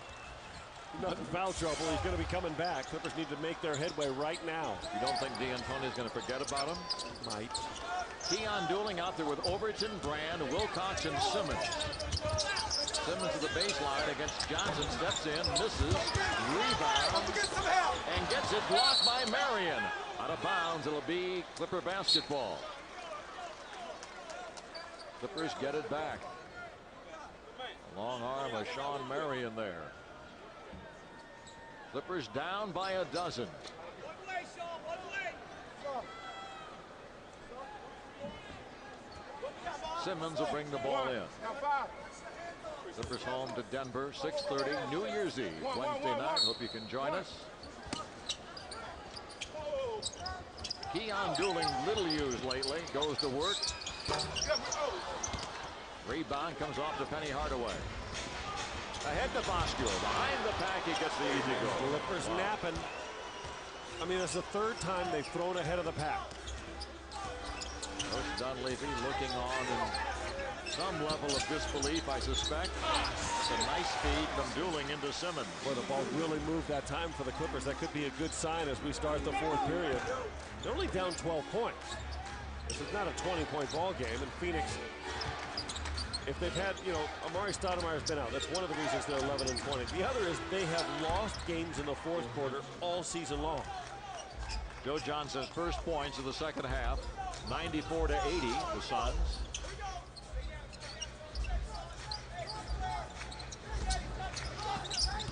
B: Not in foul trouble. He's going to be coming back. Clippers need to make their headway right now.
A: You don't think D'Antoni's going to forget about him?
B: Might.
A: Keon Dooling out there with Overton, Brand, Wilcox, and Simmons. Simmons to the baseline against Johnson. Steps in, misses, rebounds, and gets it blocked by Marion. Out of bounds. It'll be Clipper basketball. Clippers get it back. Long arm of Sean Marion there. Clippers down by a dozen. Simmons will bring the ball in. Clippers home to Denver, 6:30, New Year's Eve, Wednesday night. Hope you can join us. Keon Dooling, little used lately, goes to work. Rebound comes off to Penny Hardaway. Ahead to Bosco. Behind the pack, he gets the easy goal.
B: Clippers napping. I mean, it's the third time they've thrown ahead of the pack.
A: Coach Dunleavy looking on in some level of disbelief, I suspect. It's a nice feed from Dooling into Simmons.
B: Boy, the ball really moved that time for the Clippers. That could be a good sign as we start the fourth period. They're only down 12 points. This is not a 20-point ball game, and Phoenix, if they've had, you know, Amari Stoudemire's been out. That's one of the reasons they're 11 and 20. The other is they have lost games in the fourth quarter all season long.
A: Joe Johnson's first points of the second half, 94-80, the Suns.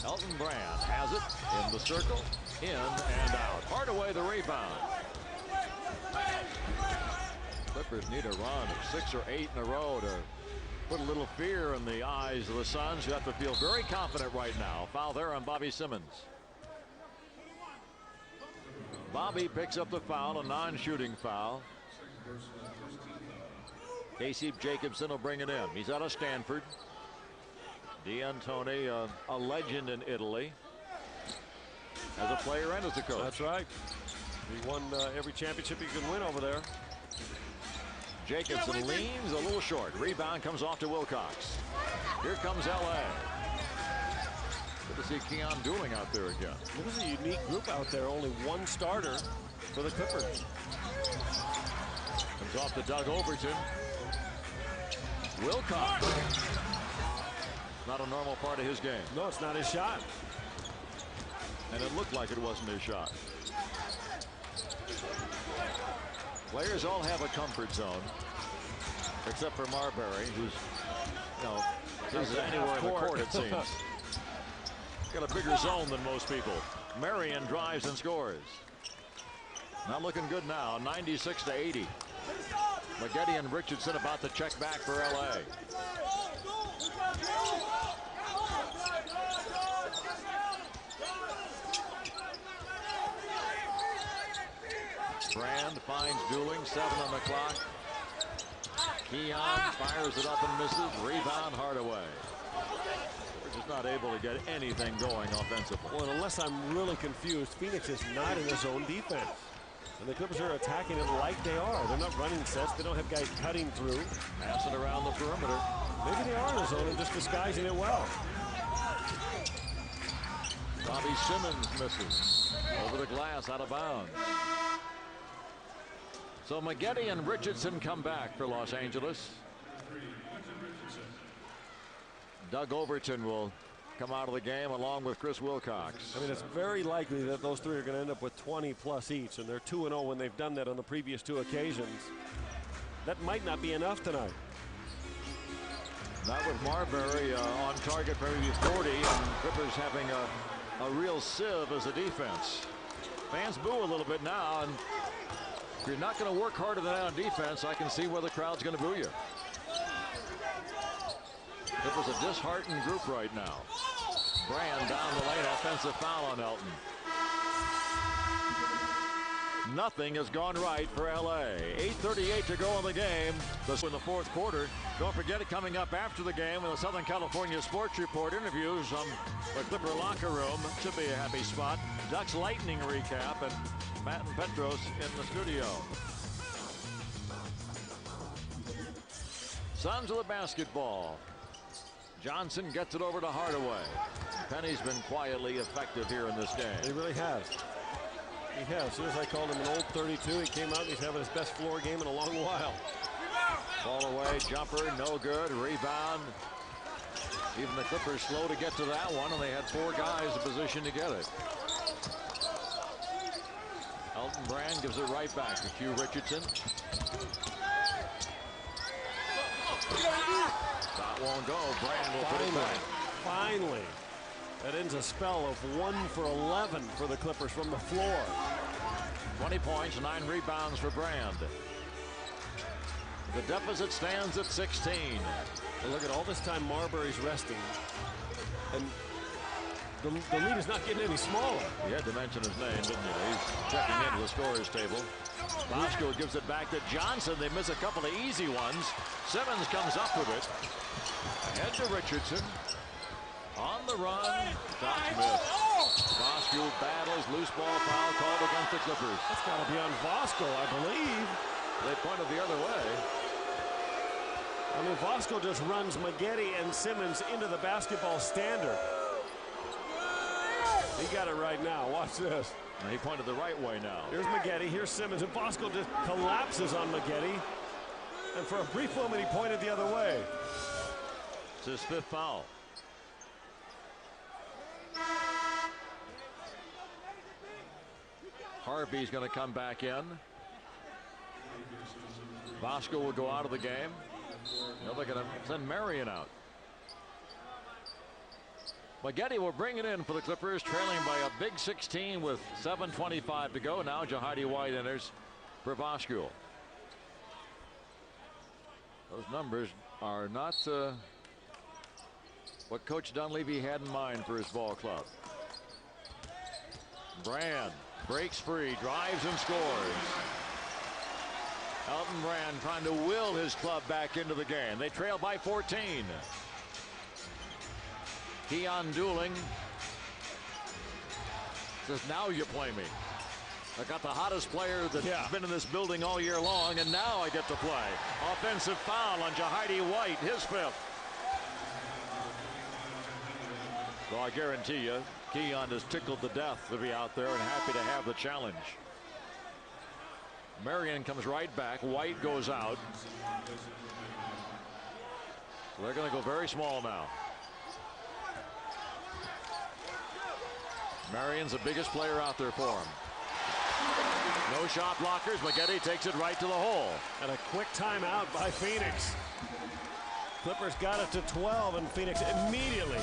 A: Elton Brand has it in the circle, in and out. Hardaway the rebound. Clippers need a run of 6 or 8 in a row to put a little fear in the eyes of the Suns, who have to feel very confident right now. Foul there on Bobby Simmons. Bobby picks up the foul, a non-shooting foul. Casey Jacobson will bring it in. He's out of Stanford. D'Antoni, a legend in Italy, as a player and as a coach.
B: That's right. He won every championship you can win over there.
A: Jacobson leans a little short. Rebound comes off to Wilcox. Here comes L.A. Good to see Keon Dooling out there again.
B: It was a unique group out there. Only one starter for the Clippers.
A: Comes off to Doug Overton. Wilcox. Not a normal part of his game.
B: No, it's not his shot.
A: And it looked like it wasn't his shot. Players all have a comfort zone, except for Marbury, who's, is anywhere in the court, it seems. Got a bigger zone than most people. Marion drives and scores. Not looking good now, 96-80. Maggette and Richardson about to check back for LA. Brand finds Dooling, 7 on the clock. Keon fires it up and misses. Rebound Hardaway. We're just not able to get anything going offensively.
B: Well, unless I'm really confused, Phoenix is not in his own defense. And the Clippers are attacking it like they are. They're not running sets. They don't have guys cutting through.
A: Pass it around the perimeter.
B: Maybe they are in the zone and just disguising it well.
A: Bobby Simmons misses. Over the glass, out of bounds. So Maggette and Richardson come back for Los Angeles. Doug Overton will come out of the game along with Chris Wilcox.
B: I mean, it's very likely that those three are going to end up with 20 plus each, and they're 2-0 when they've done that on the previous 2 occasions. That might not be enough tonight.
A: Not with Marbury on target for maybe 40, and Clippers having a real sieve as a defense. Fans boo a little bit now, and if you're not going to work harder than that on defense, I can see where the crowd's going to boo you. It was a disheartened group right now. Brand down the lane, offensive foul on Elton. Nothing has gone right for LA. 8:38 to go in the game. In the fourth quarter. Don't forget it, coming up after the game in the Southern California Sports Report interviews on the Clipper locker room. Should be a happy spot. Ducks Lightning recap and Matt and Petros in the studio. Suns with the basketball. Johnson gets it over to Hardaway. Penny's been quietly effective here in this game.
B: He really has. He has. As soon as I called him an old 32, he came out and he's having his best floor game in a long while.
A: Ball away, jumper, no good. Rebound. Even the Clippers slow to get to that one, and they had 4 guys in position to get it. Elton Brand gives it right back to Q Richardson. That won't go. Brand will put it back.
B: Finally. That ends a spell of 1 for 11 for the Clippers from the floor.
A: 20 points, 9 rebounds for Brand. The deficit stands at 16.
B: And look at all this time Marbury's resting. And the lead is not getting any smaller.
A: You had to mention his name, didn't you? He's checking into the scorer's table. Bosco gives it back to Johnson. They miss a couple of easy ones. Simmons comes up with it. Ahead to Richardson. On the run. Shots missed. Bosco battles. Loose ball foul called against the Clippers.
B: That's got to be on Bosco, I believe.
A: They pointed the other way.
B: I mean, Bosco just runs Maggette and Simmons into the basketball standard. He got it right now. Watch this.
A: And he pointed the right way now.
B: Here's Maggette. Here's Simmons. And Bosco just collapses on Maggette. And for a brief moment, he pointed the other way.
A: It's his 5th foul. Harvey's going to come back in. Bosco will go out of the game. Now they're going to send Marion out. Maggette will bring it in for the Clippers, trailing by a big 16 with 7:25 to go. Now Jahidi White enters for Bosco. Those numbers are not what Coach Dunleavy had in mind for his ball club. Brand breaks free, drives and scores. Elton Brand trying to will his club back into the game. They trail by 14. Keon Dooling says, now you play me. I got the hottest player that's been in this building all year long, and now I get to play. Offensive foul on Jahidi White, his 5th. So I guarantee you, Keon is tickled to death to be out there and happy to have the challenge. Marion comes right back. White goes out. So they're going to go very small now. Marion's the biggest player out there for him. No shot blockers. Maggette takes it right to the hole.
B: And a quick timeout by Phoenix. Clippers got it to 12, and Phoenix immediately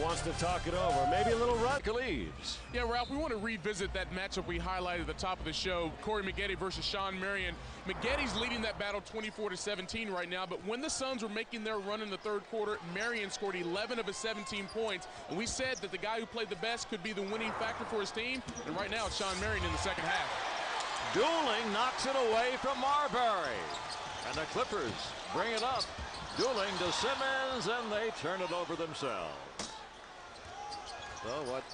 B: wants to talk it over. Maybe a little run.
A: Leads.
C: Yeah, Ralph, we want to revisit that matchup we highlighted at the top of the show. Corey Maggette versus Sean Marion. Maggette's leading that battle 24-17 right now, but when the Suns were making their run in the third quarter, Marion scored 11 of his 17 points, and we said that the guy who played the best could be the winning factor for his team, and right now it's Sean Marion in the second half.
A: Dooling knocks it away from Marbury, and the Clippers bring it up. Dooling to Simmons, and they turn it over themselves. So what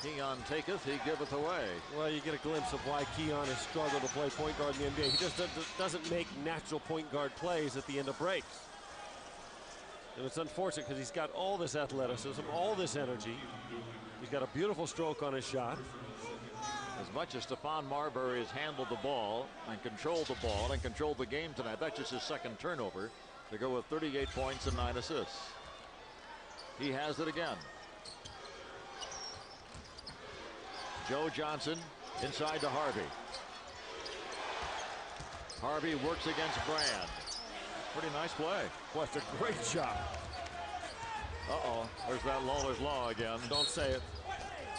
A: Keon taketh, he giveth away.
B: Well, you get a glimpse of why Keon has struggled to play point guard in the NBA. He just doesn't make natural point guard plays at the end of breaks. And it's unfortunate because he's got all this athleticism, all this energy. He's got a beautiful stroke on his shot.
A: As much as Stephon Marbury has handled the ball and controlled the ball and controlled the game tonight, that's just his second turnover. They go with 38 points and 9 assists. He has it again. Joe Johnson inside to Harvey. Harvey works against Brand. Pretty nice play.
B: Boy, it's a great job.
A: Uh-oh, there's that Lawler's Law again.
B: Don't say it.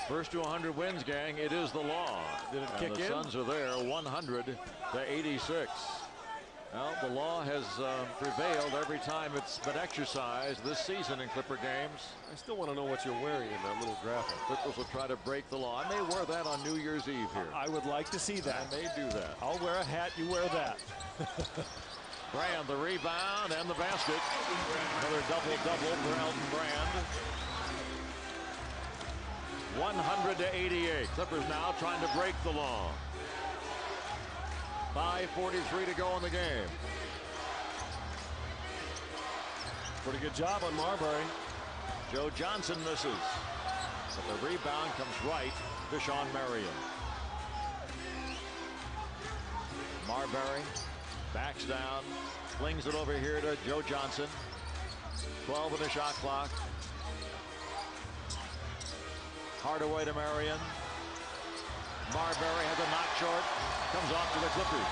A: First to 100 wins, gang. It is the law.
B: Did it
A: and
B: kick
A: the
B: in?
A: Suns are there, 100-86. Well, the law has prevailed every time it's been exercised this season in Clipper games.
B: I still want to know what you're wearing in that little graphic.
A: Clippers will try to break the law. I may wear that on New Year's Eve here.
B: I would like to see that.
A: I may do that.
B: I'll wear a hat, you wear that.
A: Brand, the rebound and the basket. Another double-double for Elton Brand. 100-88. Clippers now trying to break the law. 5:43 to go in the game.
B: Pretty good job on Marbury.
A: Joe Johnson misses. But the rebound comes right to Sean Marion. Marbury backs down, flings it over here to Joe Johnson. 12 in the shot clock. Hardaway to Marion. Marbury has a knock short. Comes off to the Clippers.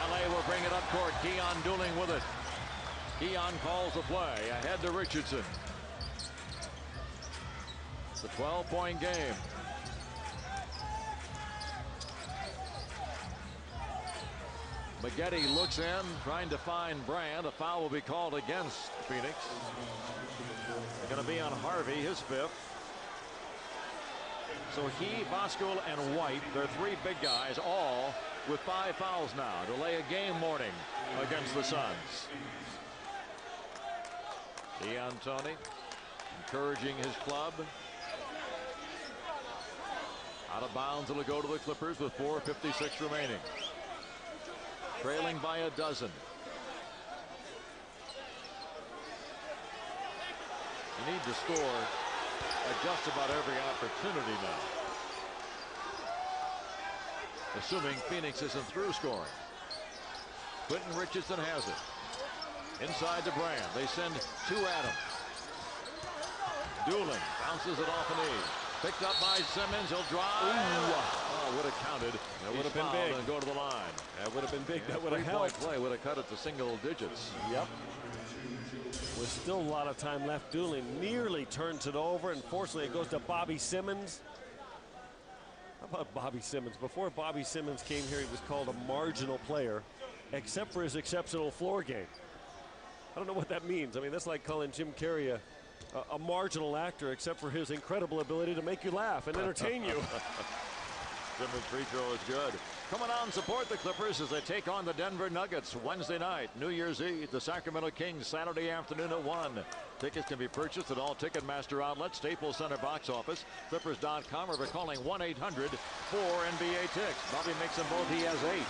A: LA will bring it up court. Keon Dooling with it. Keon calls the play. Ahead to Richardson. It's a 12-point game. Maggette looks in, trying to find Brand. A foul will be called against Phoenix. Going to be on Harvey, his fifth. So he, Bosco, and White, they're three big guys, all with 5 fouls now to lay a game warning against the Suns. D'Antoni encouraging his club. Out of bounds, it'll go to the Clippers with 4:56 remaining. Trailing by a dozen. You need to score at just about every opportunity now. Assuming Phoenix isn't through scoring. Quentin Richardson has it. Inside to Brand. They send 2 at him. Dooling bounces it off a knee. Picked up by Simmons. He'll drive. Oh, would have counted.
B: That would have been big.
A: And go to the line.
B: That would have been big.
A: Yeah,
B: that would have helped.
A: Play would have cut it to single digits.
B: Yep. With still a lot of time left, Dooling nearly turns it over. Unfortunately, it goes to Bobby Simmons. How about Bobby Simmons? Before Bobby Simmons came here, he was called a marginal player, except for his exceptional floor game. I don't know what that means. I mean, that's like calling Jim Carrey a marginal actor, except for his incredible ability to make you laugh and entertain you.
A: Simmons' free throw is good. Coming on, support the Clippers as they take on the Denver Nuggets Wednesday night. New Year's Eve, the Sacramento Kings Saturday afternoon at 1. Tickets can be purchased at all Ticketmaster outlets, Staples Center box office, Clippers.com, or by calling 1-800-4NBA-TICKS. Bobby makes them both. He has 8.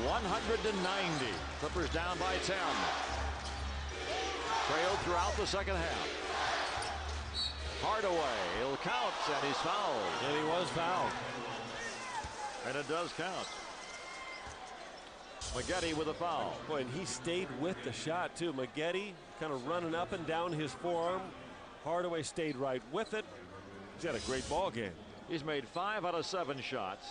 A: 100-90. Clippers down by 10. Trailed throughout the second half. Hardaway, he'll count, and he's fouled.
B: And he was fouled.
A: And it does count. Maggette with a foul.
B: Boy, and he stayed with the shot, too. Maggette kind of running up and down his forearm. Hardaway stayed right with it. He's had a great ball game.
A: He's made 5 out of 7 shots.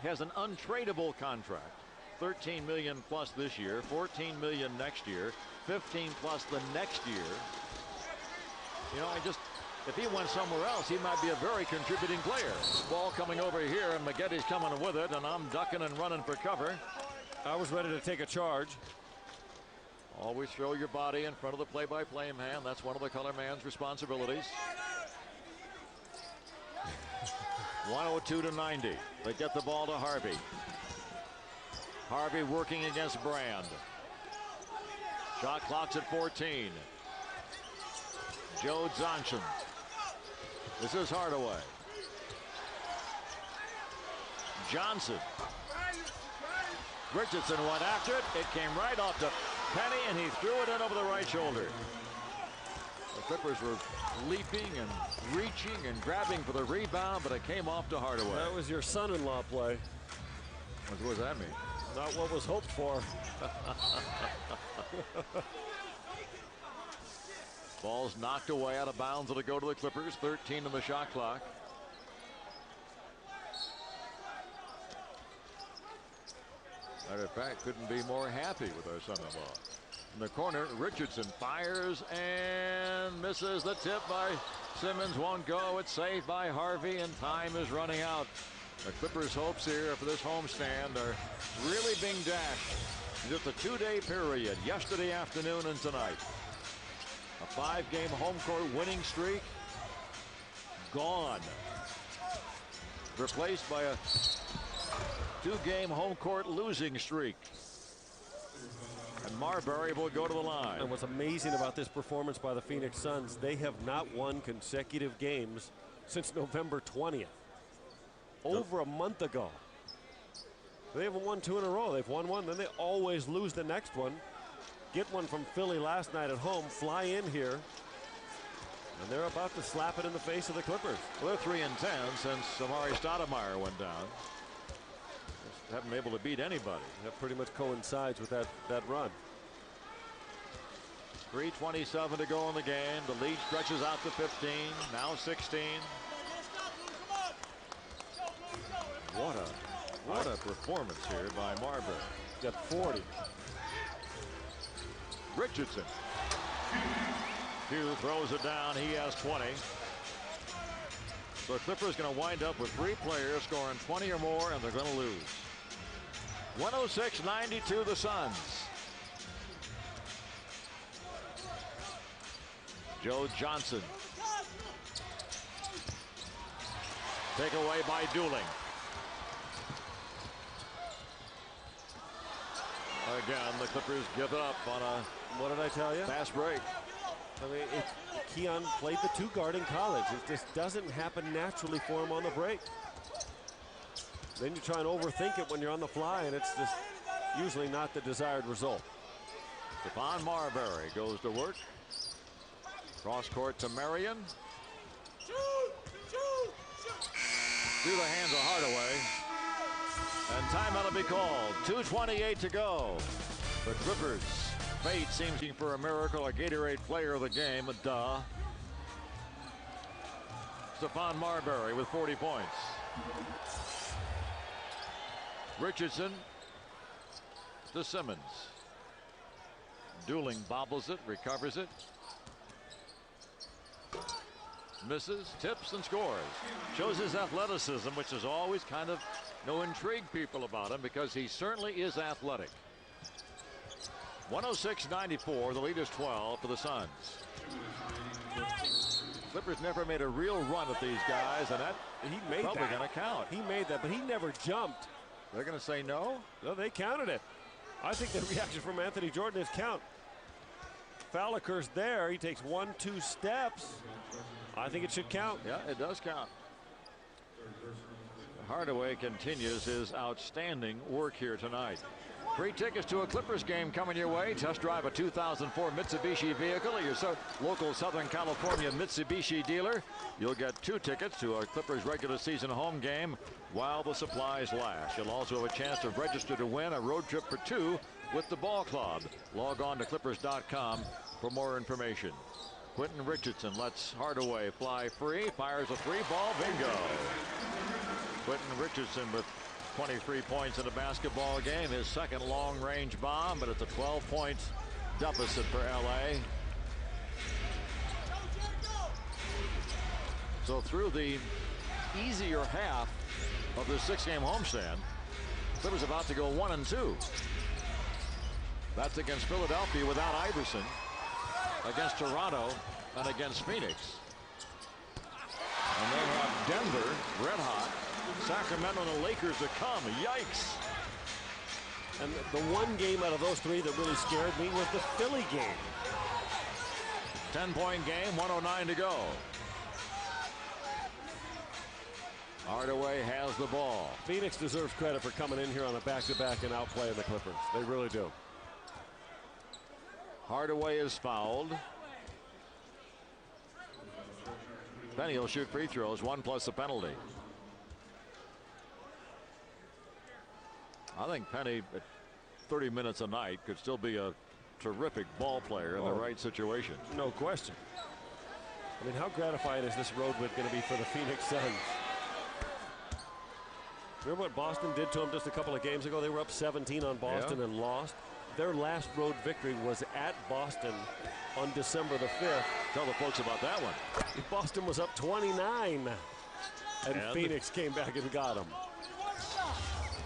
A: He has an untradeable contract. 13 million plus this year, 14 million next year, 15 plus the next year. You know, if he went somewhere else, he might be a very contributing player. Ball coming over here, and Maggetti's coming with it, and I'm ducking and running for cover.
B: I was ready to take a charge.
A: Always throw your body in front of the play-by-play man. That's one of the color man's responsibilities. 102 to 90. They get the ball to Harvey. Harvey working against Brand. Shot clock's at 14. Joe Johnson. This is Hardaway. Johnson. Richardson went after it. It came right off to Penny, and he threw it in over the right shoulder. The Clippers were leaping and reaching and grabbing for the rebound, but it came off to Hardaway.
B: That was your son-in-law play.
A: What does that mean?
B: Not what was hoped for.
A: Ball's knocked away out of bounds. It'll go to the Clippers. 13 on the shot clock. Matter of fact, couldn't be more happy with our son-in-law. In the corner, Richardson fires and misses. The tip by Simmons won't go. It's saved by Harvey, and time is running out. The Clippers' hopes here for this homestand are really being dashed. Just a 2-day period, yesterday afternoon and tonight. A 5-game home court winning streak gone. Replaced by a 2-game home court losing streak. And Marbury will go to the line.
B: And what's amazing about this performance by the Phoenix Suns, they have not won consecutive games since November 20th. Over a month ago. They haven't won 2 in a row. They've won 1, then they always lose the next one. Get one from Philly last night at home, fly in here, and they're about to slap it in the face of the Clippers.
A: Well, they're 3-10 since Amari Stoudemire went down. Just haven't been able to beat anybody.
B: That pretty much coincides with that run.
A: 3:27 to go in the game. The lead stretches out to 15, now 16. What a performance here by Marbury.
B: Got 40.
A: Richardson. Hugh throws it down. He has 20. So Clippers going to wind up with 3 players scoring 20 or more, and they're going to lose. 106-92 the Suns. Joe Johnson. Take away by Dooling. Again, the Clippers give it up on a,
B: what did I tell you?
A: Fast break.
B: I mean, Keon played the 2 guard in college. It just doesn't happen naturally for him on the break. Then you try and overthink it when you're on the fly, and it's just usually not the desired result.
A: Stephon Marbury goes to work. Cross court to Marion. Through the hands of Hardaway. And timeout will be called. 2:28 to go. The Clippers' fate seems for a miracle, a Gatorade player of the game. Duh. Stephon Marbury with 40 points. Richardson to Simmons. Dooling bobbles it, recovers it. Misses, tips, and scores. Shows his athleticism, which is always kind of intrigue people about him, because he certainly is athletic. 106-94. The lead is 12 for the Suns. Clippers never made a real run at these guys, and that
B: he made
A: probably going to count.
B: He made that, but he never jumped.
A: They're going to say no?
B: No, they counted it. I think the reaction from Anthony Jordan is count. Foul occurs there. He takes 1-2 steps. I think it should count.
A: Yeah, it does count. Hardaway continues his outstanding work here tonight. Free tickets to a Clippers game coming your way. Test drive a 2004 Mitsubishi vehicle at your local Southern California Mitsubishi dealer. You'll get 2 tickets to a Clippers regular season home game while the supplies last. You'll also have a chance to register to win a road trip for 2 with the ball club. Log on to clippers.com for more information. Quentin Richardson lets Hardaway fly free, fires a three-ball bingo. Quentin Richardson with 23 points in a basketball game, his second long-range bomb, but it's a 12-point deficit for LA. So through the easier half of the 6-game homestand, Clippers about to go 1-2. That's against Philadelphia without Iverson, against Toronto, and against Phoenix. And they have Denver red hot, Sacramento and the Lakers to come. Yikes.
B: And the one game out of those three that really scared me was the Philly game.
A: 10-point game, 109 to go. Hardaway has the ball.
B: Phoenix deserves credit for coming in here on a back-to-back and outplaying the Clippers. They really do.
A: Hardaway is fouled. Penny will shoot free throws, 1 plus the penalty. I think Penny at 30 minutes a night could still be a terrific ball player in the right situation.
B: No question. I mean, how gratifying is this road win going to be for the Phoenix Suns? Remember what Boston did to them just a couple of games ago? They were up 17 on Boston and lost. Their last road victory was at Boston on December the 5th.
A: Tell the folks about that one.
B: Boston was up 29, and Phoenix came back and got them.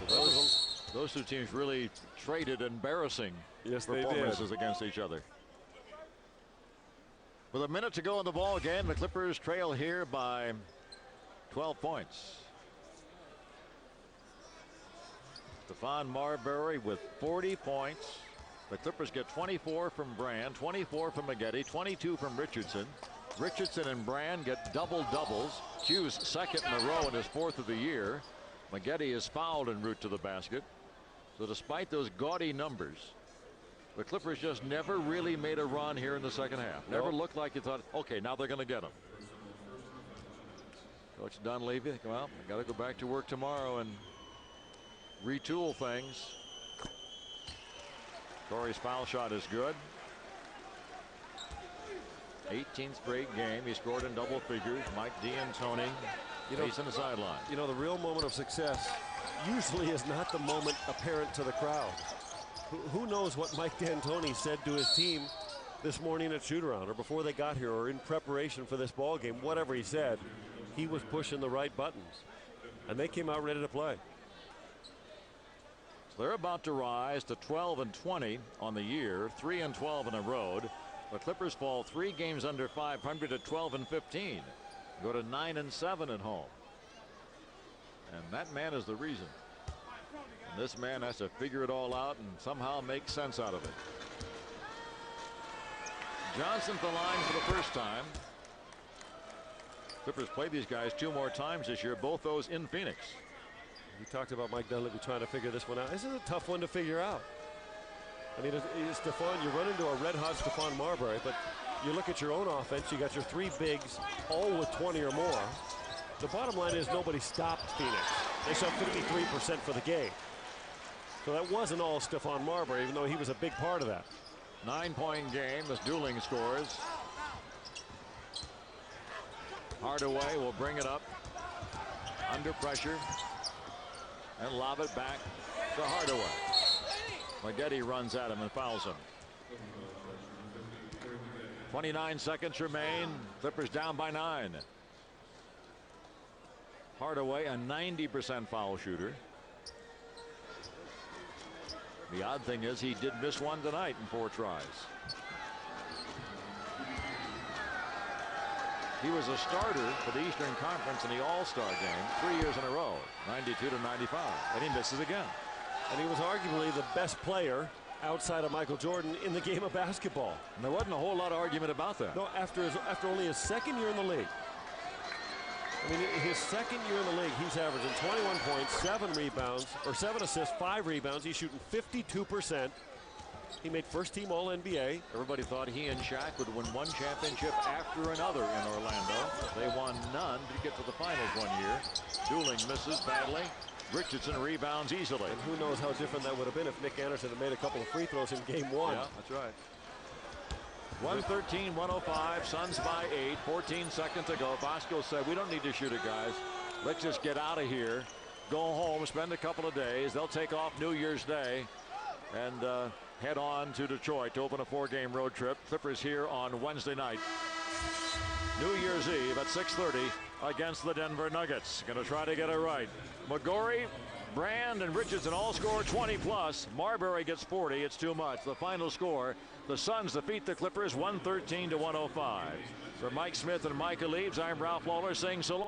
A: Those two teams really traded embarrassing performances against each other. With a minute to go in the ball game, the Clippers trail here by 12 points. Stephon Marbury with 40 points. The Clippers get 24 from Brand, 24 from Maggette, 22 from Richardson. Richardson and Brand get double doubles. Q's second in a row and his fourth of the year. Maggette is fouled en route to the basket. So despite those gaudy numbers, the Clippers just never really made a run here in the second half. Never looked like you thought, okay, now they're going to get them. Coach Dunleavy, well, I got to go back to work tomorrow and retool things. Corey's foul shot is good. 18th straight game. He scored in double figures. Mike D'Antoni facing the sideline.
B: You know, the real moment of success usually is not the moment apparent to the crowd. Who knows what Mike D'Antoni said to his team this morning at shoot-around or before they got here or in preparation for this ball game. Whatever he said, he was pushing the right buttons, and they came out ready to play.
A: They're about to rise to 12-20 on the year, 3-12 on the road. The Clippers fall 3 games under 500 at 12-15. Go to 9-7 at home. And that man is the reason. And this man has to figure it all out and somehow make sense out of it. Johnson to the line for the first time. Clippers play these guys 2 more times this year, both those in Phoenix.
B: You talked about Mike Dunleavy trying to figure this one out. This is a tough one to figure out. I mean, Stephon, you run into a red-hot Stephon Marbury, but you look at your own offense, you got your 3 bigs, all with 20 or more. The bottom line is nobody stopped Phoenix. They shot 53% for the game. So that wasn't all Stephon Marbury, even though he was a big part of that.
A: 9-point game as Dooling scores. Hardaway will bring it up under pressure and lob it back to Hardaway. Maggette runs at him and fouls him. 29 seconds remain. Clippers down by 9. Hardaway, a 90% foul shooter. The odd thing is he did miss one tonight in 4 tries. He was a starter for the Eastern Conference in the All-Star game 3 years in a row, 92 to 95, and he misses again.
B: And he was arguably the best player outside of Michael Jordan in the game of basketball.
A: And there wasn't a whole lot of argument about that.
B: No, after only his second year in the league. I mean, his second year in the league, he's averaging 21 points, 7 rebounds, or 7 assists, 5 rebounds. He's shooting 52%. He made first-team All-NBA.
A: Everybody thought he and Shaq would win one championship after another in Orlando. They won none to get to the finals one year. Dooling misses badly. Richardson rebounds easily.
B: And who knows how different that would have been if Nick Anderson had made a couple of free throws in game 1.
A: Yeah, that's right. 113-105. Suns by 8. 14 seconds to go. Bosco said, we don't need to shoot it, guys. Let's just get out of here. Go home, spend a couple of days. They'll take off New Year's Day and head on to Detroit to open a 4-game road trip. Clippers here on Wednesday night. New Year's Eve at 6:30 against the Denver Nuggets. Going to try to get it right. McGorry, Brand, and Richardson all score 20+. Marbury gets 40. It's too much. The final score, the Suns defeat the Clippers 113-105. For Mike Smith and Micah Leaves, I'm Ralph Lawler saying so long.